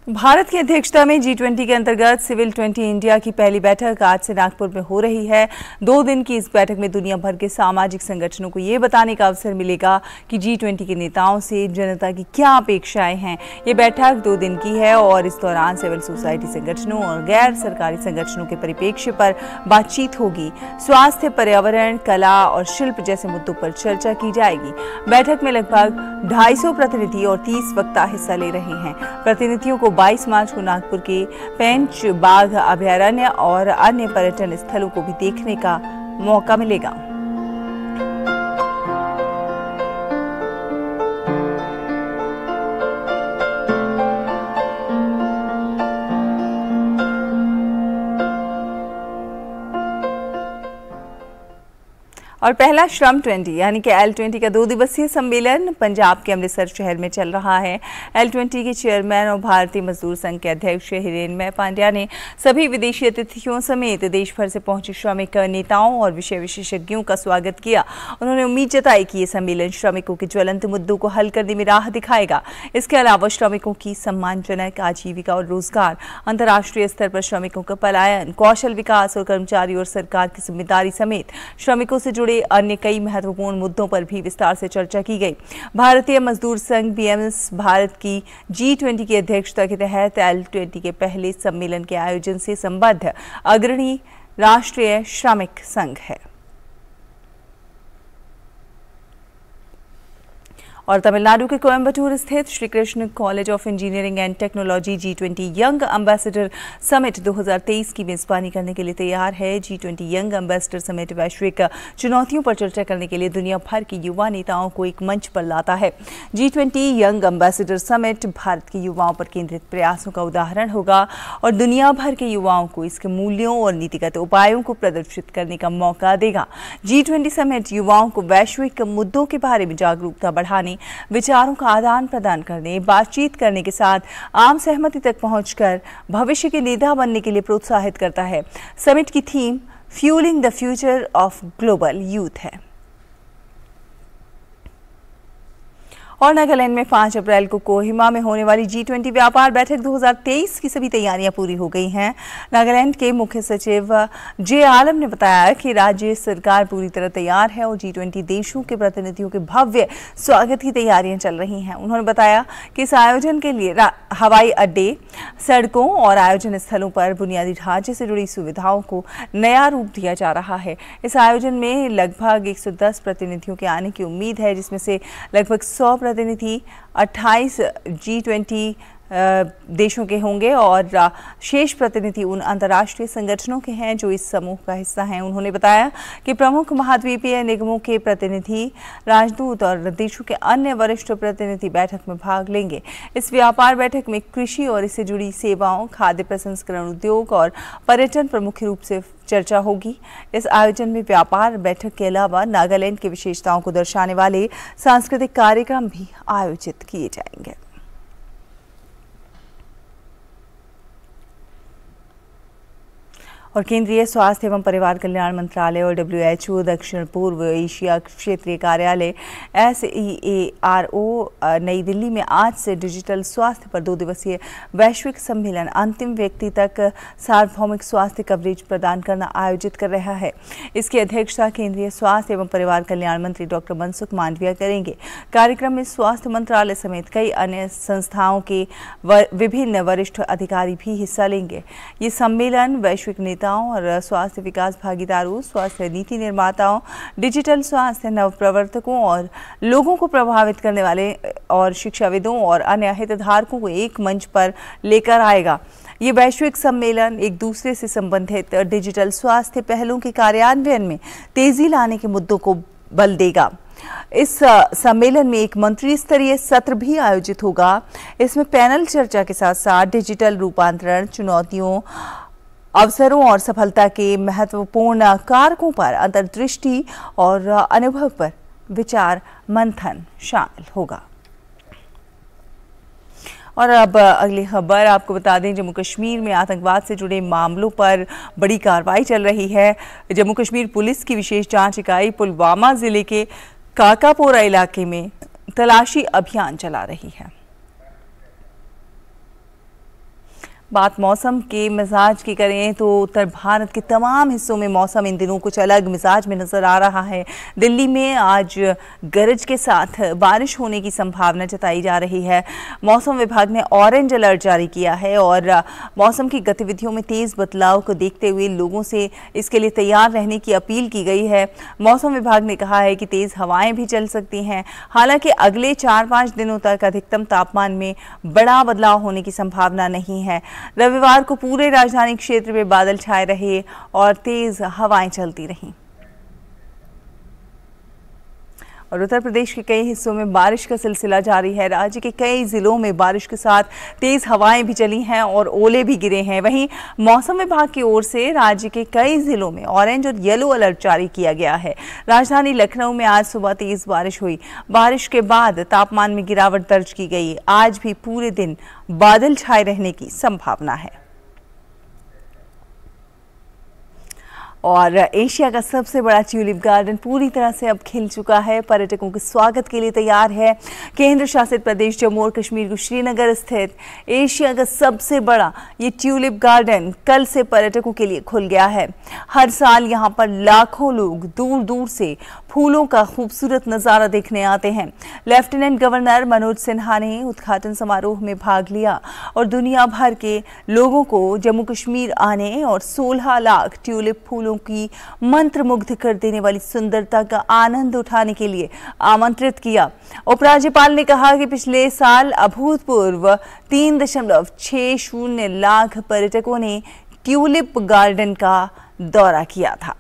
A: भारत की अध्यक्षता में G20 के अंतर्गत सिविल 20 इंडिया की पहली बैठक आज से नागपुर में हो रही है। 2 दिन की इस बैठक में दुनिया भर के सामाजिक संगठनों को ये बताने का अवसर मिलेगा कि G20 के नेताओं से जनता की क्या अपेक्षाएं हैं। ये बैठक 2 दिन की है और इस दौरान सिविल सोसाइटी संगठनों और गैर सरकारी संगठनों के परिप्रेक्ष्य पर बातचीत होगी। स्वास्थ्य, पर्यावरण, कला और शिल्प जैसे मुद्दों पर चर्चा की जाएगी। बैठक में लगभग 250 प्रतिनिधि और 30 वक्ता हिस्सा ले रहे हैं। प्रतिनिधियों को 22 मार्च को नागपुर के पेंच बाघ अभयारण्य और अन्य पर्यटन स्थलों को भी देखने का मौका मिलेगा। और पहला श्रम 20 यानी कि L20 का 2 दिवसीय सम्मेलन पंजाब के अमृतसर शहर में चल रहा है। L20 के चेयरमैन और भारतीय मजदूर संघ के अध्यक्ष हिरेनमय पांड्या ने सभी विदेशी अतिथियों समेत देश भर से पहुंचे श्रमिक नेताओं और विषय विशेषज्ञों का स्वागत किया। उन्होंने उम्मीद जताई कि ये सम्मेलन श्रमिकों के ज्वलंत मुद्दों को हल करने में राह दिखाएगा। इसके अलावा श्रमिकों की सम्मानजनक आजीविका और रोजगार, अंतर्राष्ट्रीय स्तर पर श्रमिकों का पलायन, कौशल विकास और कर्मचारी और सरकार की जिम्मेदारी समेत श्रमिकों से जुड़े अन्य कई महत्वपूर्ण मुद्दों पर भी विस्तार से चर्चा की गई। भारतीय मजदूर संघ BMS भारत की G20 की अध्यक्षता के तहत L20 के पहले सम्मेलन के आयोजन से संबद्ध अग्रणी राष्ट्रीय श्रमिक संघ है। और तमिलनाडु के कोयम्बटूर स्थित Shri Krishna college of engineering and technology G20 young ambassador summit 2023 की मेजबानी करने के लिए तैयार है। G20 यंग एम्बेसडर समिट वैश्विक चुनौतियों पर चर्चा करने के लिए दुनिया भर के युवा नेताओं को एक मंच पर लाता है। G20 young ambassador summit Bharat के युवाओं पर केंद्रित प्रयासों का उदाहरण होगा और दुनिया भर के युवाओं को इसके मूल्यों और नीतिगत उपायों को प्रदर्शित करने का मौका देगा। G20 समिट युवाओं को वैश्विक मुद्दों के बारे में जागरूकता बढ़ाने, विचारों का आदान प्रदान करने, बातचीत करने के साथ आम सहमति तक पहुंचकर भविष्य के नेता बनने के लिए प्रोत्साहित करता है। समिट की theme fuelling the future of global youth है। और नागालैंड में 5 अप्रैल को कोहिमा में होने वाली G20 व्यापार बैठक 2023 की सभी तैयारियां पूरी हो गई हैं। नागालैंड के मुख्य सचिव जे आलम ने बताया कि राज्य सरकार पूरी तरह तैयार है और G20 देशों के प्रतिनिधियों के भव्य स्वागत की तैयारियां चल रही हैं। उन्होंने बताया कि इस आयोजन के लिए हवाई अड्डे, सड़कों और आयोजन स्थलों पर बुनियादी ढांचे से जुड़ी सुविधाओं को नया रूप दिया जा रहा है। इस आयोजन में लगभग 110 प्रतिनिधियों के आने की उम्मीद है, जिसमें से लगभग 100 प्रतिनिधि 28 G20 देशों के होंगे और शेष प्रतिनिधि उन अंतर्राष्ट्रीय संगठनों के हैं जो इस समूह का हिस्सा हैं। उन्होंने बताया कि प्रमुख महाद्वीपीय निगमों के प्रतिनिधि, राजदूत और देशों के अन्य वरिष्ठ प्रतिनिधि बैठक में भाग लेंगे। इस व्यापार बैठक में कृषि और इससे जुड़ी सेवाओं, खाद्य प्रसंस्करण उद्योग और पर्यटन प्रमुख रूप से चर्चा होगी। इस आयोजन में व्यापार बैठक के अलावा नागालैंड की विशेषताओं को दर्शाने वाले सांस्कृतिक कार्यक्रम भी आयोजित किए जाएंगे। और केंद्रीय स्वास्थ्य एवं परिवार कल्याण मंत्रालय और WHO दक्षिण पूर्व एशिया क्षेत्रीय कार्यालय SEARO नई दिल्ली में आज से डिजिटल स्वास्थ्य पर 2 दिवसीय वैश्विक सम्मेलन अंतिम व्यक्ति तक सार्वभौमिक स्वास्थ्य कवरेज प्रदान करना आयोजित कर रहा है। इसकी अध्यक्षता केंद्रीय स्वास्थ्य एवं परिवार कल्याण मंत्री डॉक्टर मनसुख मांडविया करेंगे। कार्यक्रम में स्वास्थ्य मंत्रालय समेत कई अन्य संस्थाओं के विभिन्न वरिष्ठ अधिकारी भी हिस्सा लेंगे। ये सम्मेलन वैश्विक नेताओं और स्वास्थ्य विकास भागीदारों, स्वास्थ्य नीति निर्माताओं, डिजिटल स्वास्थ्य नवप्रवर्तकों और लोगों को प्रभावित करने वाले और शिक्षाविदों और अन्य हितधारकों को एक मंच पर लेकर आएगा। ये वैश्विक सम्मेलन एक दूसरे से संबंधित डिजिटल स्वास्थ्य पहलों के कार्यान्वयन में तेजी लाने के मुद्दों को बल देगा। इस सम्मेलन में एक मंत्री स्तरीय सत्र भी आयोजित होगा। इसमें पैनल चर्चा के साथ साथ डिजिटल रूपांतरण, चुनौतियों, अवसरों और सफलता के महत्वपूर्ण कारकों पर अंतर्दृष्टि और अनुभव पर विचार मंथन शामिल होगा। और अब अगली खबर आपको बता दें, जम्मू कश्मीर में आतंकवाद से जुड़े मामलों पर बड़ी कार्रवाई चल रही है। जम्मू कश्मीर पुलिस की विशेष जांच इकाई पुलवामा जिले के काकापोरा इलाके में तलाशी अभियान चला रही है। बात मौसम के मिजाज की करें तो उत्तर भारत के तमाम हिस्सों में मौसम इन दिनों कुछ अलग मिजाज में नजर आ रहा है। दिल्ली में आज गरज के साथ बारिश होने की संभावना जताई जा रही है। मौसम विभाग ने ऑरेंज अलर्ट जारी किया है और मौसम की गतिविधियों में तेज बदलाव को देखते हुए लोगों से इसके लिए तैयार रहने की अपील की गई है। मौसम विभाग ने कहा है कि तेज हवाएं भी चल सकती हैं। हालांकि अगले 4-5 दिनों तक अधिकतम तापमान में बड़ा बदलाव होने की संभावना नहीं है। रविवार को पूरे राजधानी क्षेत्र में बादल छाए रहे और तेज हवाएं चलती रहीं। और उत्तर प्रदेश के कई हिस्सों में बारिश का सिलसिला जारी है। राज्य के कई जिलों में बारिश के साथ तेज हवाएं भी चली हैं और ओले भी गिरे हैं। वहीं मौसम विभाग की ओर से राज्य के कई जिलों में ऑरेंज और येलो अलर्ट जारी किया गया है। राजधानी लखनऊ में आज सुबह तेज बारिश हुई। बारिश के बाद तापमान में गिरावट दर्ज की गई। आज भी पूरे दिन बादल छाए रहने की संभावना है। और एशिया का सबसे बड़ा ट्यूलिप गार्डन पूरी तरह से अब खिल चुका है, पर्यटकों के स्वागत के लिए तैयार है। केंद्र शासित प्रदेश जम्मू और कश्मीर को श्रीनगर स्थित एशिया का सबसे बड़ा ये ट्यूलिप गार्डन कल से पर्यटकों के लिए खुल गया है। हर साल यहाँ पर लाखों लोग दूर दूर से फूलों का खूबसूरत नज़ारा देखने आते हैं। लेफ्टिनेंट गवर्नर मनोज सिन्हा ने उद्घाटन समारोह में भाग लिया और दुनिया भर के लोगों को जम्मू कश्मीर आने और 16 लाख ट्यूलिप फूलों की मंत्रमुग्ध कर देने वाली सुंदरता का आनंद उठाने के लिए आमंत्रित किया। उपराज्यपाल ने कहा कि पिछले साल अभूतपूर्व 3.60 लाख पर्यटकों ने ट्यूलिप गार्डन का दौरा किया था।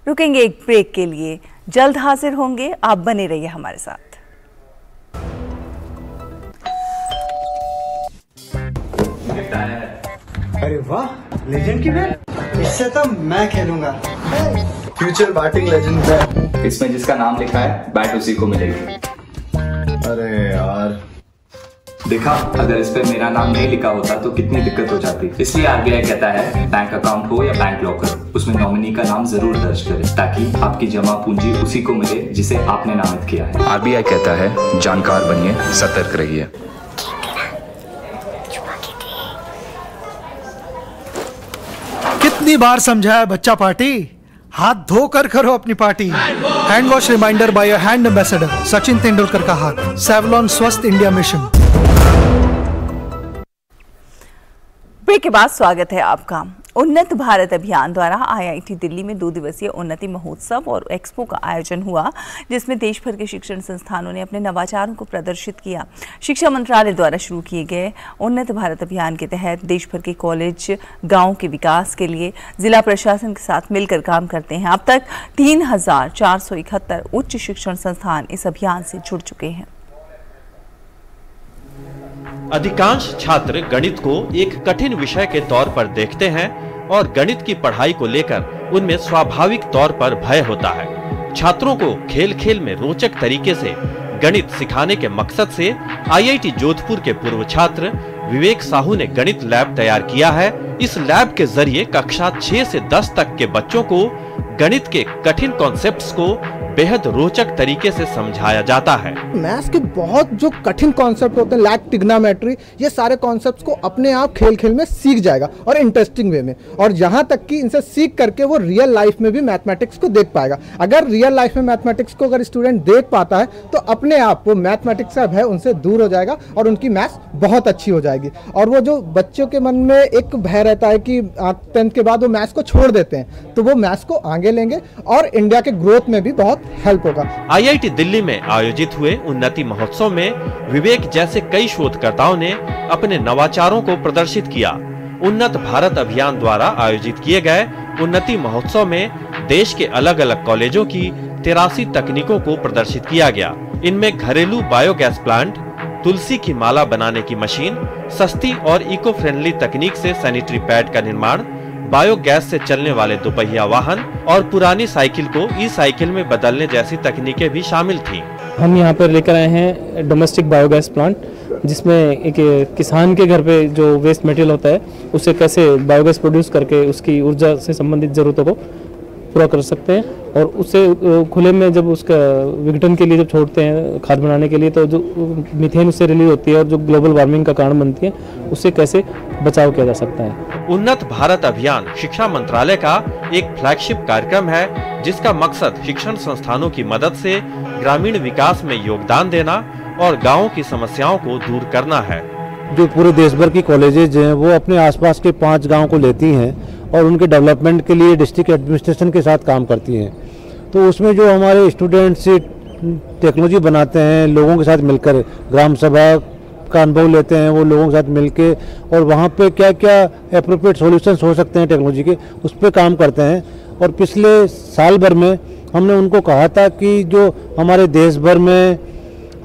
A: रुकेंगे एक ब्रेक के लिए, जल्द हाजिर होंगे, आप बने रहिए हमारे साथ।
J: अरे वाह, लेजेंड की बैट, इससे तो मैं खेलूंगा। फ्यूचर बैटिंग लेजेंड बैट,
K: इसमें जिसका नाम लिखा है बैट उसी को मिलेगी।
J: अरे यार,
K: देखा, अगर इस पे मेरा नाम नहीं लिखा होता तो कितनी दिक्कत हो जाती। इसलिए आरबीआई कहता है बैंक अकाउंट हो या बैंक लॉकर, उसमें नॉमिनी का नाम जरूर दर्ज करें, ताकि आपकी जमा पूंजी उसी को मिले जिसे आपने नामित किया है। आरबीआई कहता है जानकार बनिए, सतर्क रहिए।
I: कितनी बार समझाया बच्चा पार्टी, हाथ धोकर करो अपनी party. Hand wash reminder by your hand ambassador, Sachin Tendulkar का हाथ। सेवलॉन स्वस्थ इंडिया मिशन।
A: ब्रेक के बाद स्वागत है आपका। उन्नत भारत अभियान द्वारा आईआईटी दिल्ली में 2 दिवसीय उन्नति महोत्सव और एक्सपो का आयोजन हुआ, जिसमें देश भर के शिक्षण संस्थानों ने अपने नवाचारों को प्रदर्शित किया। शिक्षा मंत्रालय द्वारा शुरू किए गए उन्नत भारत अभियान के तहत देश भर के कॉलेज गांव के विकास के लिए जिला प्रशासन के साथ मिलकर काम करते हैं। अब तक 3,471 उच्च शिक्षण संस्थान इस अभियान से जुड़ चुके हैं।
L: अधिकांश छात्र गणित को एक कठिन विषय के तौर पर देखते हैं और गणित की पढ़ाई को लेकर उनमें स्वाभाविक तौर पर भय होता है। छात्रों को खेल खेल में रोचक तरीके से गणित सिखाने के मकसद से आईआईटी जोधपुर के पूर्व छात्र विवेक साहू ने गणित लैब तैयार किया है। इस लैब के जरिए कक्षा 6 से 10 तक के बच्चों को गणित के कठिन कॉन्सेप्ट्स को बेहद रोचक तरीके से समझाया जाता है।
M: मैथ्स के बहुत जो कठिन कॉन्सेप्ट होते हैं, लैक ट्रिग्नोमेट्री, ये सारे कॉन्सेप्ट्स को अपने आप खेल खेल में सीख जाएगा और इंटरेस्टिंग वे में, और यहाँ तक कि इनसे सीख करके वो रियल लाइफ में भी मैथमेटिक्स को देख पाएगा। अगर रियल लाइफ में मैथमेटिक्स को अगर स्टूडेंट देख पाता है तो अपने आप वो मैथमेटिक्स का भय उनसे दूर हो जाएगा और उनकी मैथ्स बहुत अच्छी हो जाएगी। और वो जो बच्चों के मन में एक भय रहता है कि 10th के बाद वो मैथ्स को छोड़ देते हैं, तो वो मैथ्स को आगे लेंगे और इंडिया के ग्रोथ में भी बहुत हेल्प होगा।
L: आईआईटी दिल्ली में आयोजित हुए उन्नति महोत्सव में विवेक जैसे कई शोधकर्ताओं ने अपने नवाचारों को प्रदर्शित किया। उन्नत भारत अभियान द्वारा आयोजित किए गए उन्नति महोत्सव में देश के अलग अलग कॉलेजों की 83 तकनीकों को प्रदर्शित किया गया। इनमें घरेलू बायोगैस प्लांट, तुलसी की माला बनाने की मशीन, सस्ती और इको फ्रेंडली तकनीक से सैनिटरी पैड का निर्माण, बायोगैस से चलने वाले दोपहिया वाहन और पुरानी साइकिल को ई साइकिल में बदलने जैसी तकनीकें भी शामिल थीं।
N: हम यहाँ पर लेकर आए हैं डोमेस्टिक बायोगैस प्लांट, जिसमें एक किसान के घर पे जो वेस्ट मटेरियल होता है उससे कैसे बायोगैस प्रोड्यूस करके उसकी ऊर्जा से संबंधित जरूरतों को पूरा कर सकते हैं, और उससे खुले में जब उसका विघटन के लिए जब छोड़ते हैं खाद बनाने के लिए, तो जो मीथेन उससे रिलीज होती है और जो ग्लोबल वार्मिंग का कारण बनती है, उससे कैसे बचाव किया जा सकता है।
L: उन्नत भारत अभियान शिक्षा मंत्रालय का एक फ्लैगशिप कार्यक्रम है, जिसका मकसद शिक्षण संस्थानों की मदद से ग्रामीण विकास में योगदान देना और गाँवों की समस्याओं को दूर करना है।
O: जो पूरे देश भर की कॉलेजेज हैं वो अपने आसपास के 5 गांव को लेती हैं और उनके डेवलपमेंट के लिए डिस्ट्रिक्ट एडमिनिस्ट्रेशन के साथ काम करती हैं। तो उसमें जो हमारे स्टूडेंट्स टेक्नोलॉजी बनाते हैं, लोगों के साथ मिलकर ग्राम सभा का अनुभव लेते हैं, वो लोगों के साथ मिलके, और वहाँ पे क्या क्या एप्रोप्रिएट सॉल्यूशंस हो सकते हैं टेक्नोलॉजी के, उस पर काम करते हैं। और पिछले साल भर में हमने उनको कहा था कि जो हमारे देश भर में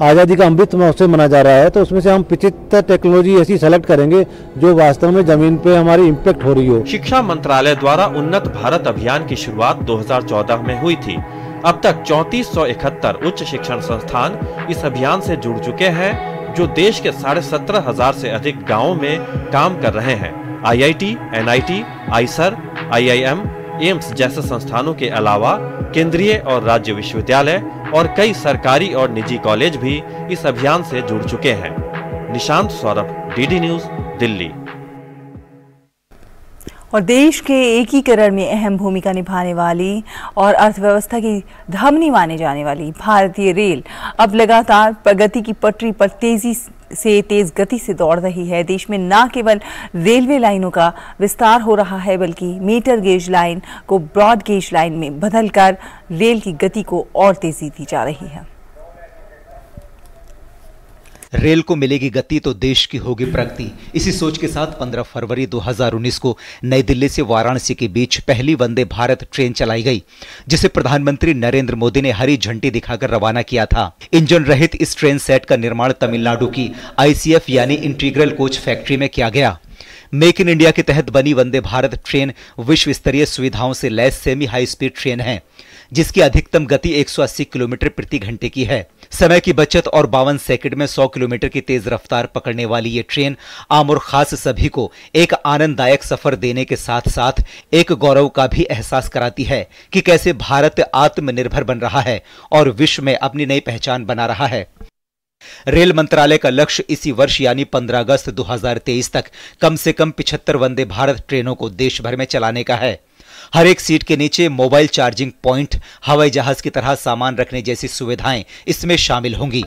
O: आज़ादी का अमृत महोत्सव मनाया जा रहा है, तो उसमें से हम 75 टेक्नोलॉजी ऐसी सेलेक्ट करेंगे जो वास्तव में जमीन पे हमारी इम्पैक्ट हो रही हो।
L: शिक्षा मंत्रालय द्वारा उन्नत भारत अभियान की शुरुआत 2014 में हुई थी। अब तक 3471 उच्च शिक्षण संस्थान इस अभियान से जुड़ चुके हैं, जो देश के 17,500 से अधिक गाँवों में काम कर रहे हैं। IIT, NIT, Eicher, IIM, AIIMS जैसे संस्थानों के अलावा केंद्रीय और राज्य विश्वविद्यालय और कई सरकारी और निजी कॉलेज भी इस अभियान से जुड़ चुके हैं। Nishant Saurabh, DD news, Delhi.
A: और देश के एकीकरण में अहम भूमिका निभाने वाली और अर्थव्यवस्था की धमनी माने जाने वाली भारतीय रेल अब लगातार प्रगति की पटरी पर तेज गति से दौड़ रही है। देश में न केवल रेलवे लाइनों का विस्तार हो रहा है, बल्कि मीटर गेज लाइन को ब्रॉड गेज लाइन में बदलकर रेल की गति को और तेजी दी जा रही है।
P: रेल को मिलेगी गति तो देश की होगी प्रगति। इसी सोच के साथ 15 फरवरी 2019 को नई दिल्ली से वाराणसी के बीच पहली वंदे भारत ट्रेन चलाई गई, जिसे प्रधानमंत्री नरेंद्र मोदी ने हरी झंडी दिखाकर रवाना किया था। इंजन रहित इस ट्रेन सेट का निर्माण तमिलनाडु की आईसीएफ यानी इंटीग्रल कोच फैक्ट्री में किया गया। मेक इन इंडिया के तहत बनी वंदे भारत ट्रेन विश्व स्तरीय सुविधाओं से lace semi high speed train है, जिसकी अधिकतम गति 180 किलोमीटर प्रति घंटे की है। समय की बचत और 52 सेकंड में 100 किलोमीटर की तेज रफ्तार पकड़ने वाली ये ट्रेन आम और खास सभी को एक आनंददायक सफर देने के साथ साथ एक गौरव का भी एहसास कराती है कि कैसे भारत आत्मनिर्भर बन रहा है और विश्व में अपनी नई पहचान बना रहा है। रेल मंत्रालय का लक्ष्य इसी वर्ष यानी 15 अगस्त 2023 तक कम से कम 75 वंदे भारत ट्रेनों को देश भर में चलाने का है। हर एक सीट के नीचे मोबाइल चार्जिंग पॉइंट, हवाई जहाज की तरह सामान रखने जैसी सुविधाएं इसमें शामिल होंगी।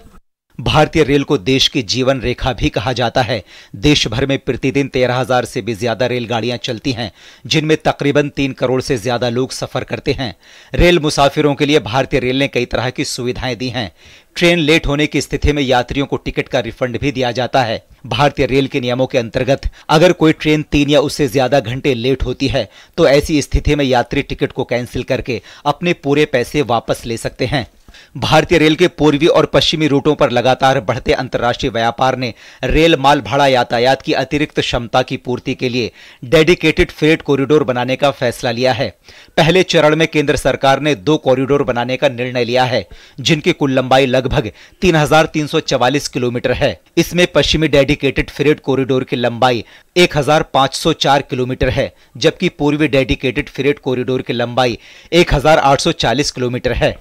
P: भारतीय रेल को देश की जीवन रेखा भी कहा जाता है। देश भर में प्रतिदिन 13,000 से भी ज्यादा रेलगाड़ियां चलती हैं, जिनमें तकरीबन 3 करोड़ से ज्यादा लोग सफर करते हैं। रेल मुसाफिरों के लिए भारतीय रेल ने कई तरह की सुविधाएं दी हैं। ट्रेन लेट होने की स्थिति में यात्रियों को टिकट का रिफंड भी दिया जाता है। भारतीय रेल के नियमों के अंतर्गत अगर कोई ट्रेन 3 या उससे ज्यादा घंटे लेट होती है तो ऐसी स्थिति में यात्री टिकट को कैंसिल करके अपने पूरे पैसे वापस ले सकते हैं। भारतीय रेल के पूर्वी और पश्चिमी रूटों पर लगातार बढ़ते अंतर्राष्ट्रीय व्यापार ने रेल माल भाड़ा यातायात की अतिरिक्त क्षमता की पूर्ति के लिए डेडिकेटेड फ्रेट कॉरिडोर बनाने का फैसला लिया है। पहले चरण में केंद्र सरकार ने 2 कॉरिडोर बनाने का निर्णय लिया है, जिनकी कुल लंबाई लगभग 3,344 किलोमीटर है। इसमें पश्चिमी डेडिकेटेड फ्रेट कॉरिडोर की लंबाई 1,504 किलोमीटर है, जबकि पूर्वी डेडिकेटेड फ्रेट कॉरिडोर की लंबाई 1,840 किलोमीटर है।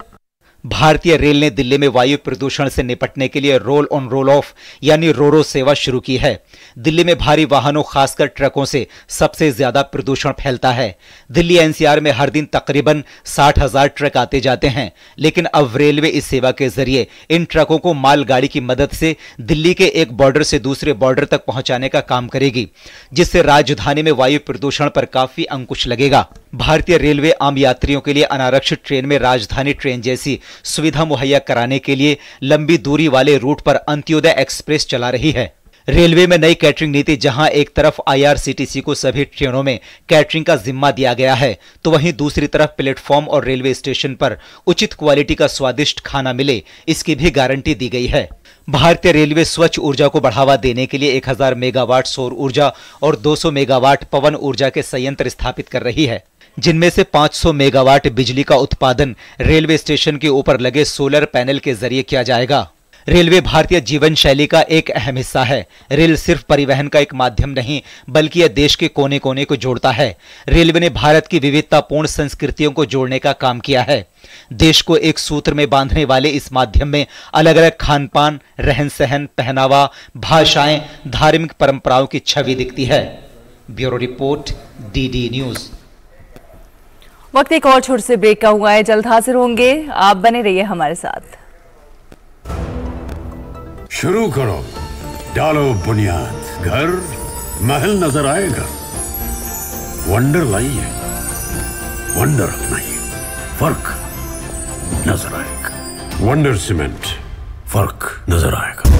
P: भारतीय रेल ने दिल्ली में वायु प्रदूषण से निपटने के लिए रोल ऑन रोल ऑफ यानी रोरो सेवा शुरू की है। दिल्ली में भारी वाहनों खासकर ट्रकों से सबसे ज्यादा प्रदूषण फैलता है। दिल्ली एनसीआर में हर दिन तकरीबन 60,000 ट्रक आते जाते हैं, लेकिन अब रेलवे इस सेवा के जरिए इन ट्रकों को मालगाड़ी की मदद से दिल्ली के एक बॉर्डर से दूसरे बॉर्डर तक पहुंचाने का काम करेगी, जिससे राजधानी में वायु प्रदूषण पर काफी अंकुश लगेगा। भारतीय रेलवे आम यात्रियों के लिए अनारक्षित ट्रेन में राजधानी ट्रेन जैसी सुविधा मुहैया कराने के लिए लंबी दूरी वाले रूट पर अंत्योदय एक्सप्रेस चला रही है। रेलवे में नई कैटरिंग नीति जहां एक तरफ आईआरसीटीसी को सभी ट्रेनों में कैटरिंग का जिम्मा दिया गया है, तो वहीं दूसरी तरफ प्लेटफॉर्म और रेलवे स्टेशन पर उचित क्वालिटी का स्वादिष्ट खाना मिले, इसकी भी गारंटी दी गई है। भारतीय रेलवे स्वच्छ ऊर्जा को बढ़ावा देने के लिए 1000 मेगावाट सौर ऊर्जा और 200 मेगावाट पवन ऊर्जा के संयंत्र स्थापित कर रही है, जिनमें से 500 मेगावाट बिजली का उत्पादन रेलवे स्टेशन के ऊपर लगे सोलर पैनल के जरिए किया जाएगा। रेलवे भारतीय जीवन शैली का एक अहम हिस्सा है। रेल सिर्फ परिवहन का एक माध्यम नहीं, बल्कि यह देश के कोने कोने को जोड़ता है। रेलवे ने भारत की विविधतापूर्ण संस्कृतियों को जोड़ने का काम किया है। देश को एक सूत्र में बांधने वाले इस माध्यम में अलग अलग खान पान, रहन सहन, पहनावा, भाषाएं, धार्मिक परंपराओं की छवि दिखती है। Bureau report, DD news.
A: वक्त एक और छोटे से ब्रेक का हुआ है, जल्द हाजिर होंगे, आप बने रहिए हमारे साथ।
D: शुरू करो, डालो बुनियाद, घर महल नजर आएगा। वंडर लाइए, वंडर अपनाइए, फर्क नजर आएगा। वंडर सीमेंट, फर्क नजर आएगा।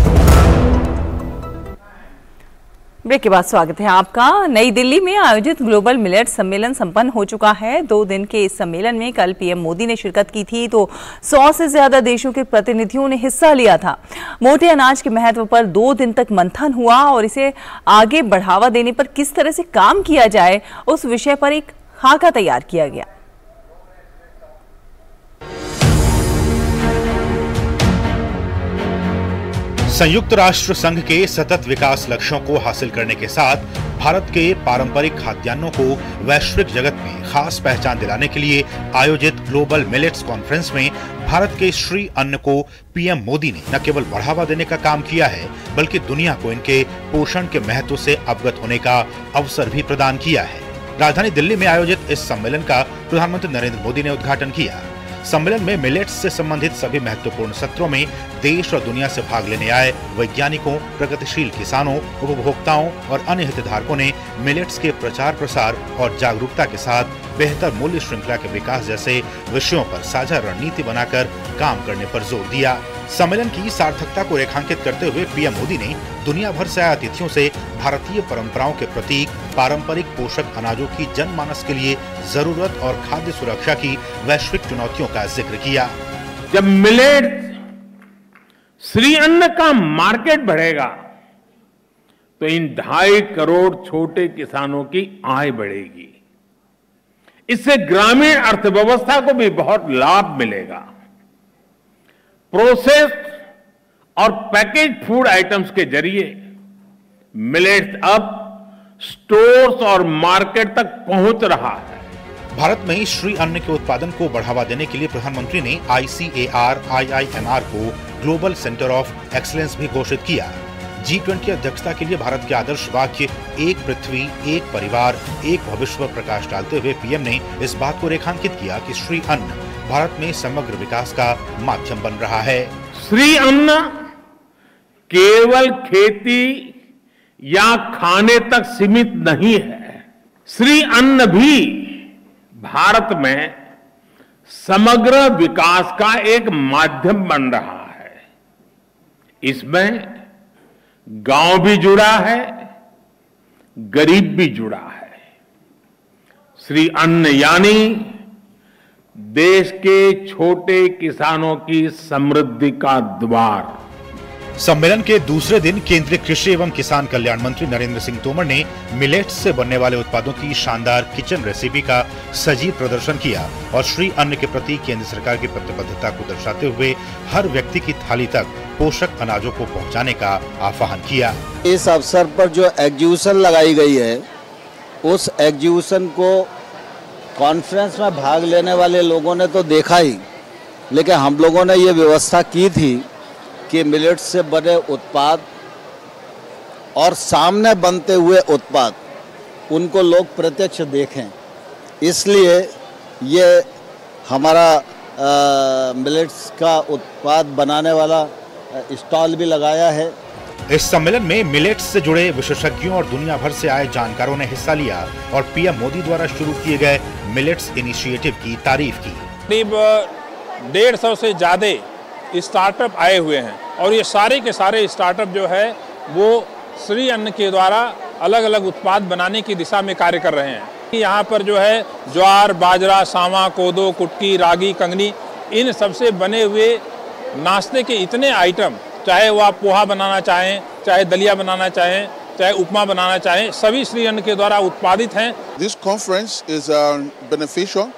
A: ब्रेक के बाद स्वागत है आपका। नई दिल्ली में आयोजित ग्लोबल मिलेट सम्मेलन संपन्न हो चुका है। 2 दिन के इस सम्मेलन में कल पीएम मोदी ने शिरकत की थी, तो 100 से ज्यादा देशों के प्रतिनिधियों ने हिस्सा लिया था। मोटे अनाज के महत्व पर 2 दिन तक मंथन हुआ और इसे आगे बढ़ावा देने पर किस तरह से काम किया जाए, उस विषय पर एक खाका तैयार किया गया।
F: संयुक्त राष्ट्र संघ के सतत विकास लक्ष्यों को हासिल करने के साथ भारत के पारंपरिक खाद्यान्नों को वैश्विक जगत में खास पहचान दिलाने के लिए आयोजित ग्लोबल मिलेट्स कॉन्फ्रेंस में भारत के श्री अन्न को पीएम मोदी ने न केवल बढ़ावा देने का काम किया है, बल्कि दुनिया को इनके पोषण के महत्व से अवगत होने का अवसर भी प्रदान किया है। राजधानी दिल्ली में आयोजित इस सम्मेलन का प्रधानमंत्री नरेंद्र मोदी ने उद्घाटन किया। सम्मेलन में मिलेट्स से संबंधित सभी महत्वपूर्ण सत्रों में देश और दुनिया से भाग लेने आए वैज्ञानिकों, प्रगतिशील किसानों, उपभोक्ताओं और अन्य हितधारकों ने मिलेट्स के प्रचार प्रसार और जागरूकता के साथ बेहतर मूल्य श्रृंखला के विकास जैसे विषयों पर साझा रणनीति बनाकर काम करने पर जोर दिया। सम्मेलन की सार्थकता को रेखांकित करते हुए पीएम मोदी ने दुनिया भर से आए अतिथियों से भारतीय परंपराओं के प्रतीक पारंपरिक पोषक अनाजों की जनमानस के लिए जरूरत और खाद्य सुरक्षा की वैश्विक चुनौतियों का जिक्र किया।
Q: जब मिलेट श्री अन्न का मार्केट बढ़ेगा तो इन 2.5 करोड़ छोटे किसानों की आय बढ़ेगी। इससे ग्रामीण अर्थव्यवस्था को भी बहुत लाभ मिलेगा। प्रोसेस्ड और पैकेज फूड आइटम्स के जरिए मिलेट्स अब स्टोर्स और मार्केट तक पहुंच रहा है।
F: भारत में श्री अन्न के उत्पादन को बढ़ावा देने के लिए प्रधानमंत्री ने ICAR IIMR को ग्लोबल सेंटर ऑफ एक्सीलेंस भी घोषित किया। G20 अध्यक्षता के लिए भारत के आदर्श वाक्य एक पृथ्वी, एक परिवार, एक भविष्य पर प्रकाश डालते हुए पीएम ने इस बात को रेखांकित किया कि श्री अन्न भारत में समग्र विकास का माध्यम बन रहा है।
Q: श्री अन्न केवल खेती या खाने तक सीमित नहीं है। श्री अन्न भी भारत में समग्र विकास का एक माध्यम बन रहा है। इसमें गांव भी जुड़ा है, गरीब भी जुड़ा है। श्री अन्न यानी देश के छोटे किसानों की समृद्धि का द्वार।
F: सम्मेलन के दूसरे दिन केंद्रीय कृषि एवं किसान कल्याण मंत्री नरेंद्र सिंह तोमर ने मिलेट्स से बनने वाले उत्पादों की शानदार किचन रेसिपी का सजीव प्रदर्शन किया और श्री अन्न के प्रति केंद्र सरकार की प्रतिबद्धता को दर्शाते हुए हर व्यक्ति की थाली तक पोषक अनाजों को पहुंचाने का आह्वान किया।
R: इस अवसर पर जो एग्जीबिशन लगाई गई है, उस एग्जीबिशन को कॉन्फ्रेंस में भाग लेने वाले लोगों ने तो देखा ही, लेकिन हम लोगों ने ये व्यवस्था की थी कि मिलेट्स से बने उत्पाद और सामने बनते हुए उत्पाद उनको लोग प्रत्यक्ष देखें, इसलिए ये हमारा मिलेट्स का उत्पाद बनाने वाला स्टॉल भी लगाया है।
F: इस सम्मेलन में मिलेट्स से जुड़े विशेषज्ञों और दुनिया भर से आए जानकारों ने हिस्सा लिया और पीएम मोदी द्वारा शुरू किए गए मिलेट्स इनिशिएटिव की तारीफ की।
S: करीब 150 से ज्यादा स्टार्टअप आए हुए हैं और ये सारे के सारे स्टार्टअप जो है वो श्री अन्न के द्वारा अलग अलग उत्पाद बनाने की दिशा में कार्य कर रहे हैं। यहाँ पर जो है ज्वार, बाजरा, सावा, कोदो, कुटकी, रागी, कंगनी, इन सबसे बने हुए नाश्ते के इतने आइटम, चाहे वो आप पोहा बनाना चाहें, चाहे दलिया बनाना चाहें, चाहे उपमा बनाना चाहें, सभी श्री अन्न के द्वारा उत्पादित हैं।
T: This conference is beneficial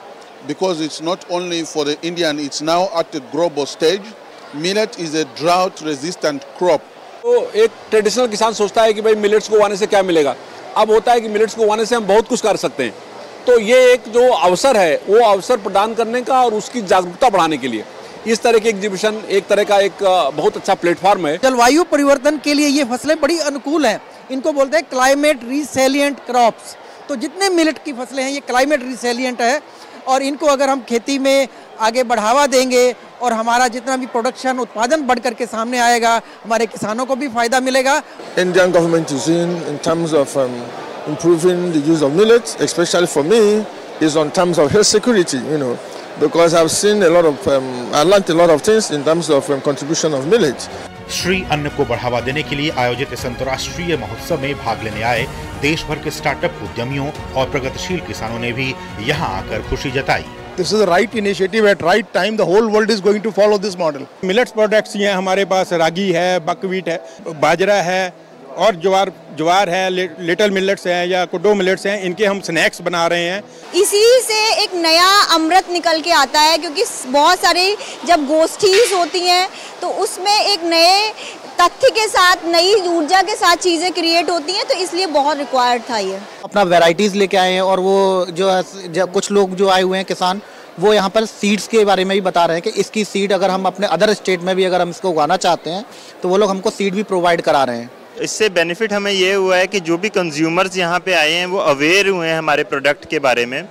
T: because it's not only for the Indian, it's now at the global stage. Millet is a drought resistant crop.
U: तो एक ट्रेडिशनल किसान सोचता है कि भाई मिलेट्स को उगाने से क्या मिलेगा। अब होता है कि मिलेट्स को उगाने से हम बहुत कुछ कर सकते हैं। तो ये एक जो अवसर है वो अवसर प्रदान करने का और उसकी जागरूकता बढ़ाने के लिए इस तरह की एग्जीबिशन एक तरह का एक बहुत अच्छा प्लेटफॉर्म है।
V: जलवायु परिवर्तन के लिए ये फसलें बड़ी अनुकूल हैं। इनको बोलते हैं क्लाइमेट रिसेलिएंट क्रॉप्स। तो जितने मिलेट की फसलें हैं ये क्लाइमेट रिसेलिएंट है और इनको अगर हम खेती में आगे बढ़ावा देंगे और हमारा जितना भी प्रोडक्शन उत्पादन बढ़ करके सामने आएगा, हमारे किसानों को भी फायदा मिलेगा।
W: Indian government is in terms of improving the use of millets, especially for me, is on terms of health security, because I've seen a lot of, I learned a lot of things in terms of contribution of millets.
F: Shri अन्न को बढ़ावा देने के लिए आयोजित इस अंतर्राष्ट्रीय महोत्सव में भाग लेने आए देश भर के स्टार्टअप उद्यमियों और प्रगतिशील किसानों ने भी यहां आकर खुशी जताई।
X: This is the right initiative at right time. The whole world is going to follow this model. Millets products ये हमारे पास रागी है, बकवीट है, बाजरा है और ज्वार है, लिटिल मिलेट्स हैं या कोडो मिलेट्स हैं, इनके हम स्नैक्स बना रहे हैं।
Y: इसी से एक नया अमृत निकल के आता है क्योंकि बहुत सारी जब गोष्ठीज होती हैं तो उसमें एक नए तथ्य के साथ, नई ऊर्जा के साथ चीज़ें क्रिएट होती हैं, तो इसलिए बहुत रिक्वायर्ड था ये।
V: अपना वैरायटीज़ लेके आए हैं और वो जो कुछ लोग जो आए हुए हैं किसान, वो यहाँ पर सीड्स के बारे में भी बता रहे हैं कि इसकी सीड अगर हम अपने अदर स्टेट में भी अगर हम इसको उगाना चाहते हैं तो वो लोग हमको सीड भी प्रोवाइड करा रहे हैं।
Z: इससे बेनिफिट हमें ये हुआ है कि जो भी कंज्यूमर्स यहाँ पे आए हैं वो अवेयर हुए हैं हमारे प्रोडक्ट के बारे में।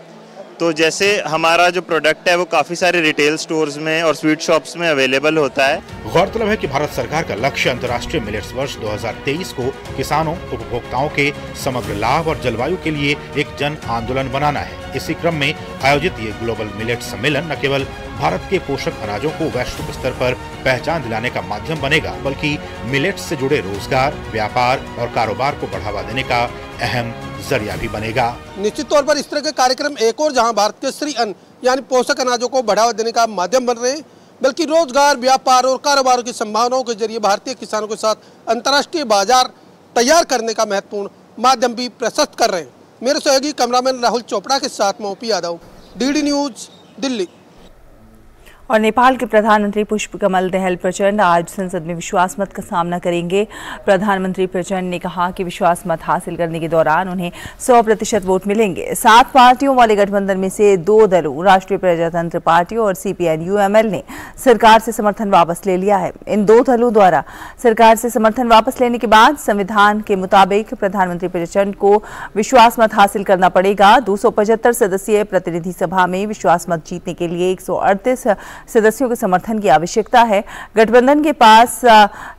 Z: तो जैसे हमारा जो प्रोडक्ट है वो काफ़ी सारे रिटेल स्टोर्स में और स्वीट शॉप्स में अवेलेबल होता है।
F: गौरतलब है कि भारत सरकार का लक्ष्य अंतर्राष्ट्रीय मिलेट्स वर्ष 2023 को किसानों, उपभोक्ताओं के समग्र लाभ और जलवायु के लिए एक जन आंदोलन बनाना है। इसी क्रम में आयोजित ये ग्लोबल मिलेट सम्मेलन न केवल भारत के पोषक अनाजों को वैश्विक स्तर पर पहचान दिलाने का माध्यम बनेगा, बल्कि मिलेट्स से जुड़े रोजगार, व्यापार और कारोबार को बढ़ावा देने का अहम जरिया भी बनेगा।
C: निश्चित तौर पर इस तरह के कार्यक्रम एक और जहां भारत के श्री अन्न यानी पोषक अनाजों को बढ़ावा देने का माध्यम बन रहे हैं, बल्कि रोजगार, व्यापार और कारोबार की संभावनाओं के जरिए भारतीय किसानों के साथ अंतर्राष्ट्रीय बाजार तैयार करने का महत्वपूर्ण माध्यम भी प्रशस्त कर रहे हैं। मेरे सहयोगी कैमरामैन राहुल चोपड़ा के साथ मैं OP Yadav, DD news, Delhi.
A: और नेपाल के प्रधानमंत्री पुष्पकमल दहल प्रचंड आज संसद में विश्वास मत का सामना करेंगे। प्रधानमंत्री प्रचंड ने कहा कि विश्वास मत हासिल करने के दौरान उन्हें 100% वोट मिलेंगे। 7 पार्टियों वाले गठबंधन में से 2 दलों राष्ट्रीय प्रजातंत्र पार्टी और CPN-UML ने सरकार से समर्थन वापस ले लिया है। इन 2 दलों द्वारा सरकार से समर्थन वापस लेने के बाद संविधान के मुताबिक प्रधानमंत्री प्रचंड को विश्वास मत हासिल करना पड़ेगा। 275 सदस्यीय प्रतिनिधि सभा में विश्वास मत जीतने के लिए 138 सदस्यों के समर्थन की आवश्यकता है। गठबंधन के पास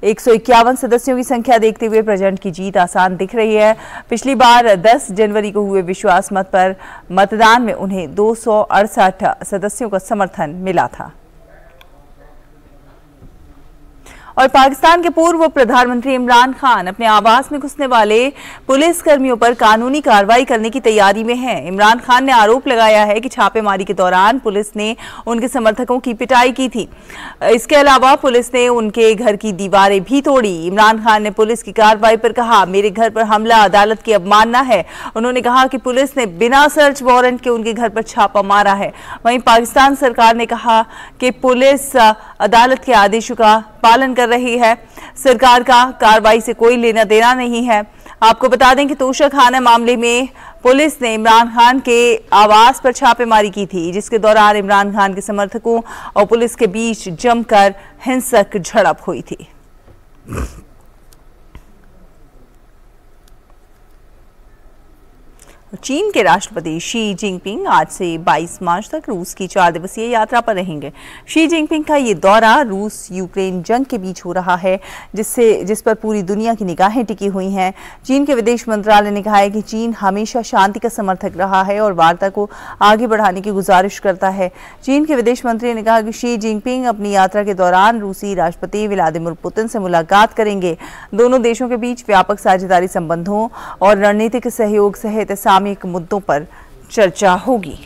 A: 151 सदस्यों की संख्या देखते हुए प्रचंड की जीत आसान दिख रही है। पिछली बार 10 जनवरी को हुए विश्वास मत पर मतदान में उन्हें 268 सदस्यों का समर्थन मिला था। और पाकिस्तान के पूर्व प्रधानमंत्री इमरान खान अपने आवास में घुसने वाले पुलिस कर्मियों पर कानूनी कार्रवाई करने की तैयारी में हैं। इमरान खान ने आरोप लगाया है कि छापेमारी के दौरान पुलिस ने उनके समर्थकों की पिटाई की थी। इसके अलावा पुलिस ने उनके घर की दीवारें भी तोड़ी। इमरान खान ने पुलिस की कार्रवाई पर कहा, मेरे घर पर हमला अदालत की अवमानना है। उन्होंने कहा कि पुलिस ने बिना सर्च वारंट के उनके घर पर छापा मारा है। वहीं पाकिस्तान सरकार ने कहा कि पुलिस अदालत के आदेशों का पालन कर रही है। सरकार का कार्रवाई से कोई लेना देना नहीं है। आपको बता दें कि तोशाखाना मामले में पुलिस ने इमरान खान के आवास पर छापेमारी की थी, जिसके दौरान इमरान खान के समर्थकों और पुलिस के बीच जमकर हिंसक झड़प हुई थी। चीन के राष्ट्रपति शी जिनपिंग आज से 22 मार्च तक रूस की 4 दिवसीय यात्रा पर रहेंगे। शी जिनपिंग का ये दौरा रूस यूक्रेन जंग के बीच हो रहा है, जिस पर पूरी दुनिया की निगाहें टिकी हुई हैं। चीन के विदेश मंत्रालय ने कहा है कि चीन हमेशा शांति का समर्थक रहा है और वार्ता को आगे बढ़ाने की गुजारिश करता है। चीन के विदेश मंत्री ने कहा कि शी जिनपिंग अपनी यात्रा के दौरान रूसी राष्ट्रपति व्लादिमीर पुतिन से मुलाकात करेंगे। दोनों देशों के बीच व्यापक साझेदारी संबंधों और रणनीतिक सहयोग सहित सामयिक मुद्दों पर चर्चा होगी।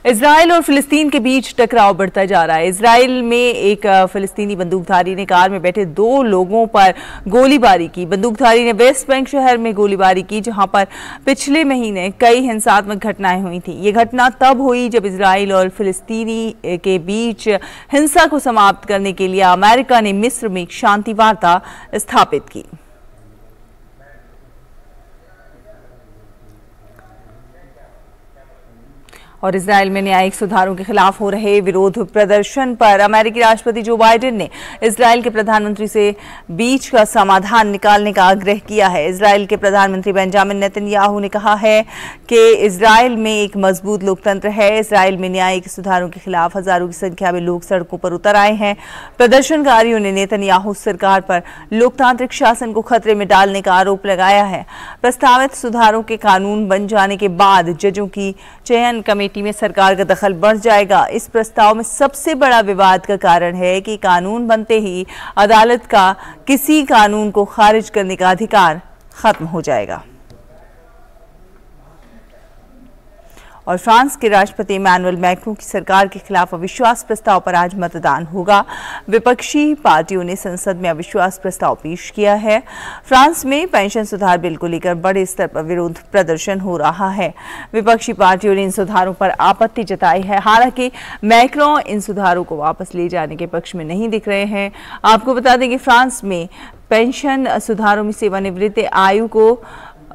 A: इजराइल और फिलिस्तीन के बीच टकराव बढ़ता जा रहा है। इजराइल में एक फिलिस्तीनी बंदूकधारी ने कार में बैठे 2 लोगों पर गोलीबारी की। बंदूकधारी ने वेस्ट बैंक शहर में गोलीबारी की, जहां पर पिछले महीने कई हिंसात्मक घटनाएं हुई थी। ये घटना तब हुई जब इजराइल और फिलिस्तीनी के बीच हिंसा को समाप्त करने के लिए अमेरिका ने मिस्र में एक शांति वार्ता स्थापित की। और इजराइल में न्यायिक सुधारों के खिलाफ हो रहे विरोध प्रदर्शन पर अमेरिकी राष्ट्रपति जो बाइडेन ने इजराइल के प्रधानमंत्री से बीच का समाधान निकालने का आग्रह किया है। इजराइल के प्रधानमंत्री बेंजामिन नेतन्याहू ने कहा है कि इजराइल में एक मजबूत लोकतंत्र है। इजराइल में न्यायिक सुधारों के खिलाफ हजारों की संख्या में लोग सड़कों पर उतर आए हैं। प्रदर्शनकारियों ने नेतन्याहू सरकार पर लोकतांत्रिक शासन को खतरे में डालने का आरोप लगाया है। प्रस्तावित सुधारों के कानून बन जाने के बाद जजों की चयन कमेटी में सरकार का दखल बढ़ जाएगा। इस प्रस्ताव में सबसे बड़ा विवाद का कारण है कि कानून बनते ही अदालत का किसी कानून को खारिज करने का अधिकार खत्म हो जाएगा। और फ्रांस के राष्ट्रपति इमैनुअल मैक्रों की सरकार के खिलाफ अविश्वास प्रस्ताव पर आज मतदान होगा। विपक्षी पार्टियों ने संसद में अविश्वास प्रस्ताव पेश किया है। फ्रांस में पेंशन सुधार बिल को लेकर बड़े स्तर पर विरोध प्रदर्शन हो रहा है। विपक्षी पार्टियों ने इन सुधारों पर आपत्ति जताई है। हालांकि मैक्रों इन सुधारों को वापस ले जाने के पक्ष में नहीं दिख रहे हैं। आपको बता दें कि फ्रांस में पेंशन सुधारों में सेवानिवृत्ति आयु को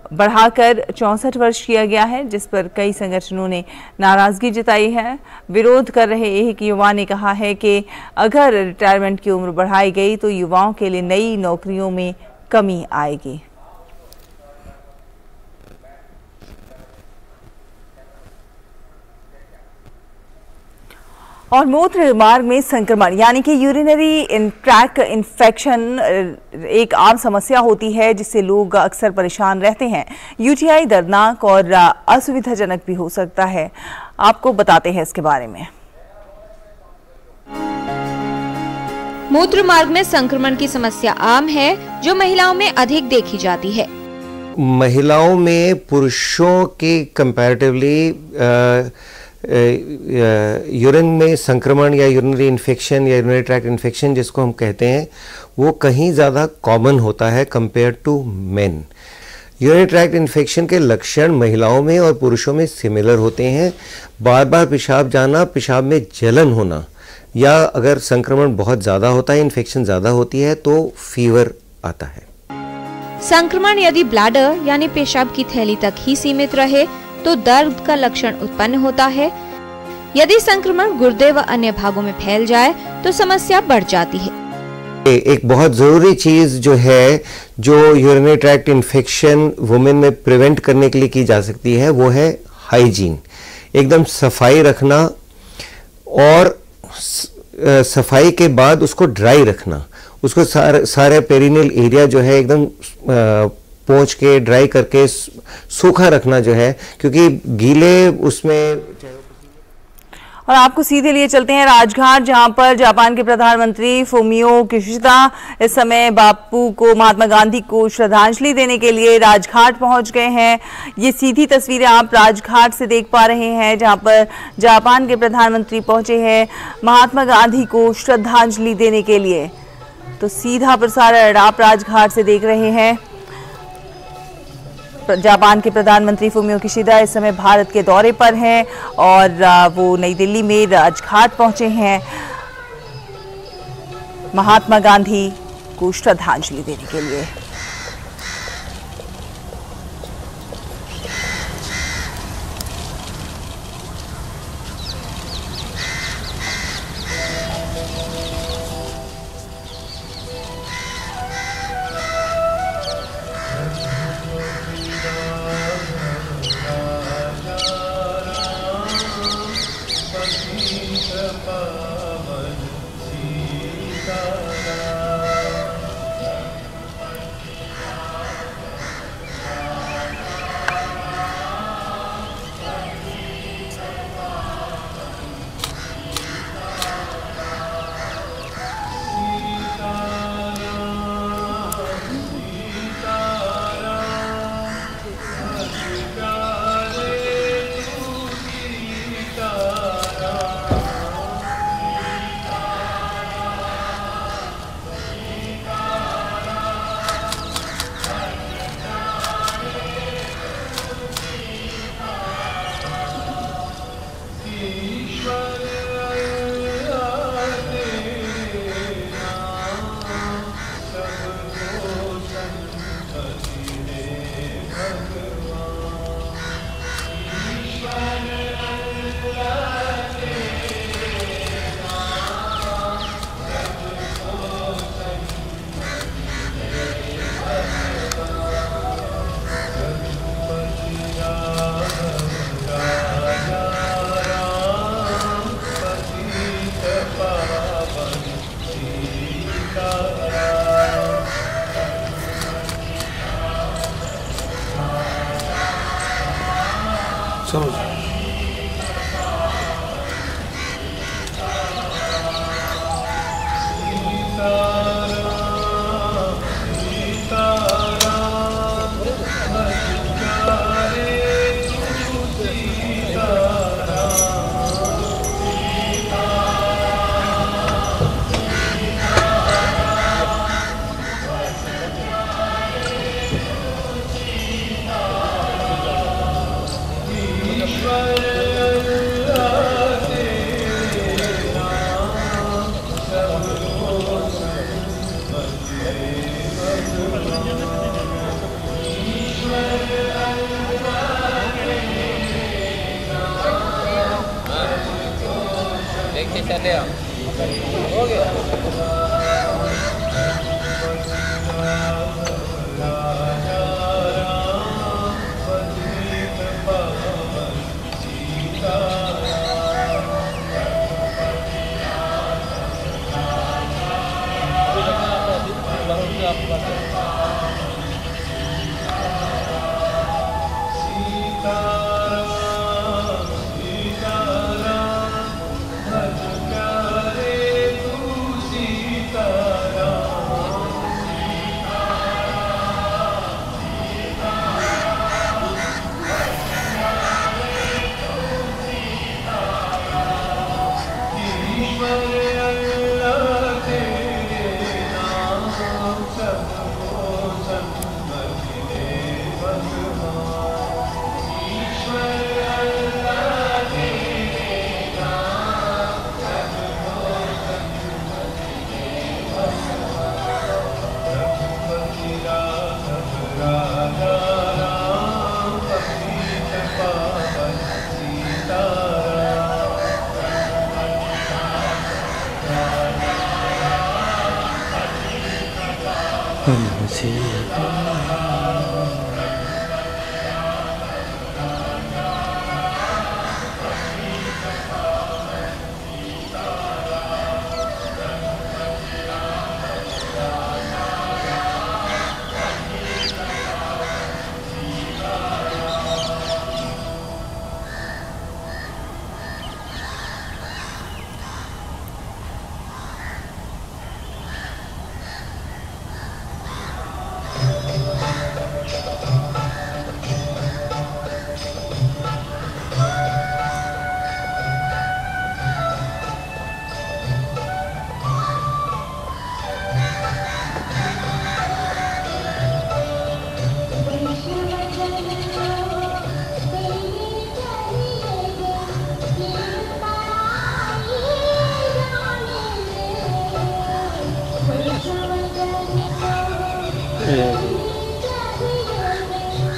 A: बढ़ाकर 64 वर्ष किया गया है, जिस पर कई संगठनों ने नाराजगी जताई है। विरोध कर रहे एक युवा ने कहा है कि अगर रिटायरमेंट की उम्र बढ़ाई गई तो युवाओं के लिए नई नौकरियों में कमी आएगी। और मूत्र मार्ग में संक्रमण यानी कि यूरिनरी ट्रैक्ट इन्फेक्शन एक आम समस्या होती है, जिससे लोग अक्सर परेशान रहते हैं। यूटीआई दर्दनाक और असुविधाजनक भी हो सकता है। आपको बताते हैं इसके बारे में।
B: मूत्र मार्ग में संक्रमण की समस्या आम है, जो महिलाओं में अधिक देखी जाती है।
E: महिलाओं में पुरुषों के कंपैरेटिवली यूरिन में संक्रमण या यूरिनरी इन्फेक्शन या यूरिनरी ट्रैक्ट इन्फेक्शन जिसको हम कहते हैं, वो कहीं ज़्यादा कॉमन होता है compare to men. Urinary tract infection के लक्षण महिलाओं में और पुरुषों में सिमिलर होते हैं। बार बार पेशाब जाना, पेशाब में जलन होना, या अगर संक्रमण बहुत ज़्यादा होता है, इन्फेक्शन ज़्यादा होती है तो फीवर आता है।
B: संक्रमण यदि ब्लैडर यानी पेशाब की थैली तक ही सीमित रहे तो दर्द का लक्षण उत्पन्न होता है। यदि संक्रमण गुर्दे व अन्य भागों में फैल जाए तो समस्या बढ़ जाती है।
E: एक बहुत ज़रूरी चीज़ जो है, जो यूरिनरी ट्रैक्ट इन्फेक्शन वुमेन में प्रिवेंट करने के लिए की जा सकती है, वो है हाइजीन। एकदम सफाई रखना और सफाई के बाद उसको ड्राई रखना, उसको सारे पेरिनियल एरिया जो है एकदम पोंछ के ड्राई करके सूखा रखना जो है, क्योंकि गीले उसमें।
A: और आपको सीधे लिए चलते हैं राजघाट, जहां पर जापान के प्रधानमंत्री फुमियो किशिदा इस समय बापू को, महात्मा गांधी को श्रद्धांजलि देने के लिए राजघाट पहुंच गए हैं। ये सीधी तस्वीरें आप राजघाट से देख पा रहे हैं, जहां पर जापान के प्रधानमंत्री पहुंचे हैं महात्मा गांधी को श्रद्धांजलि देने के लिए। तो सीधा प्रसारण आप राजघाट से देख रहे हैं। जापान के प्रधानमंत्री फुमियो किशिदा इस समय भारत के दौरे पर हैं और वो नई दिल्ली में राजघाट पहुंचे हैं महात्मा गांधी को श्रद्धांजलि देने के लिए।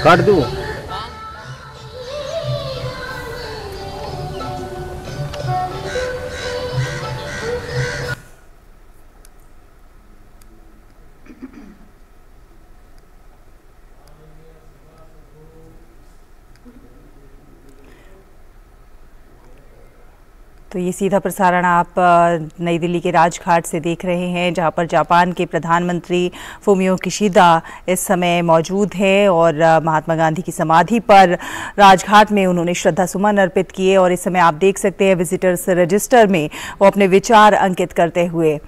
O: काट दूँ।
A: तो ये सीधा प्रसारण आप नई दिल्ली के राजघाट से देख रहे हैं, जहां पर जापान के प्रधानमंत्री फुमियो किशिदा इस समय मौजूद हैं और महात्मा गांधी की समाधि पर राजघाट में उन्होंने श्रद्धा सुमन अर्पित किए। और इस समय आप देख सकते हैं विजिटर्स रजिस्टर में वो अपने विचार अंकित करते हुए।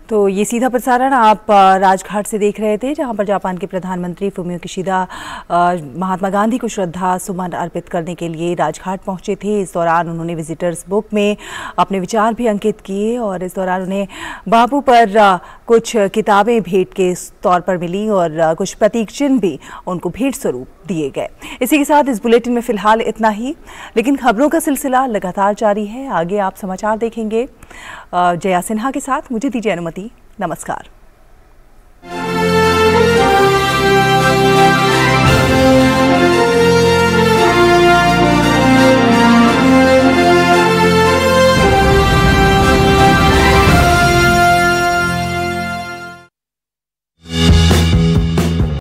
A: तो ये सीधा प्रसारण आप राजघाट से देख रहे थे, जहां पर जापान के प्रधानमंत्री फुमियो किशिदा महात्मा गांधी को श्रद्धा सुमन अर्पित करने के लिए राजघाट पहुंचे थे। इस दौरान उन्होंने विजिटर्स बुक में अपने विचार भी अंकित किए और इस दौरान उन्हें बापू पर कुछ किताबें भेंट के तौर पर मिली और कुछ प्रतीक चिन्ह भी उनको भेंट स्वरूप दिए गए। इसी के साथ इस बुलेटिन में फिलहाल इतना ही, लेकिन खबरों का सिलसिला लगातार जारी है। आगे आप समाचार देखेंगे जया सिन्हा के साथ। मुझे दीजिए अनुमति। नमस्कार।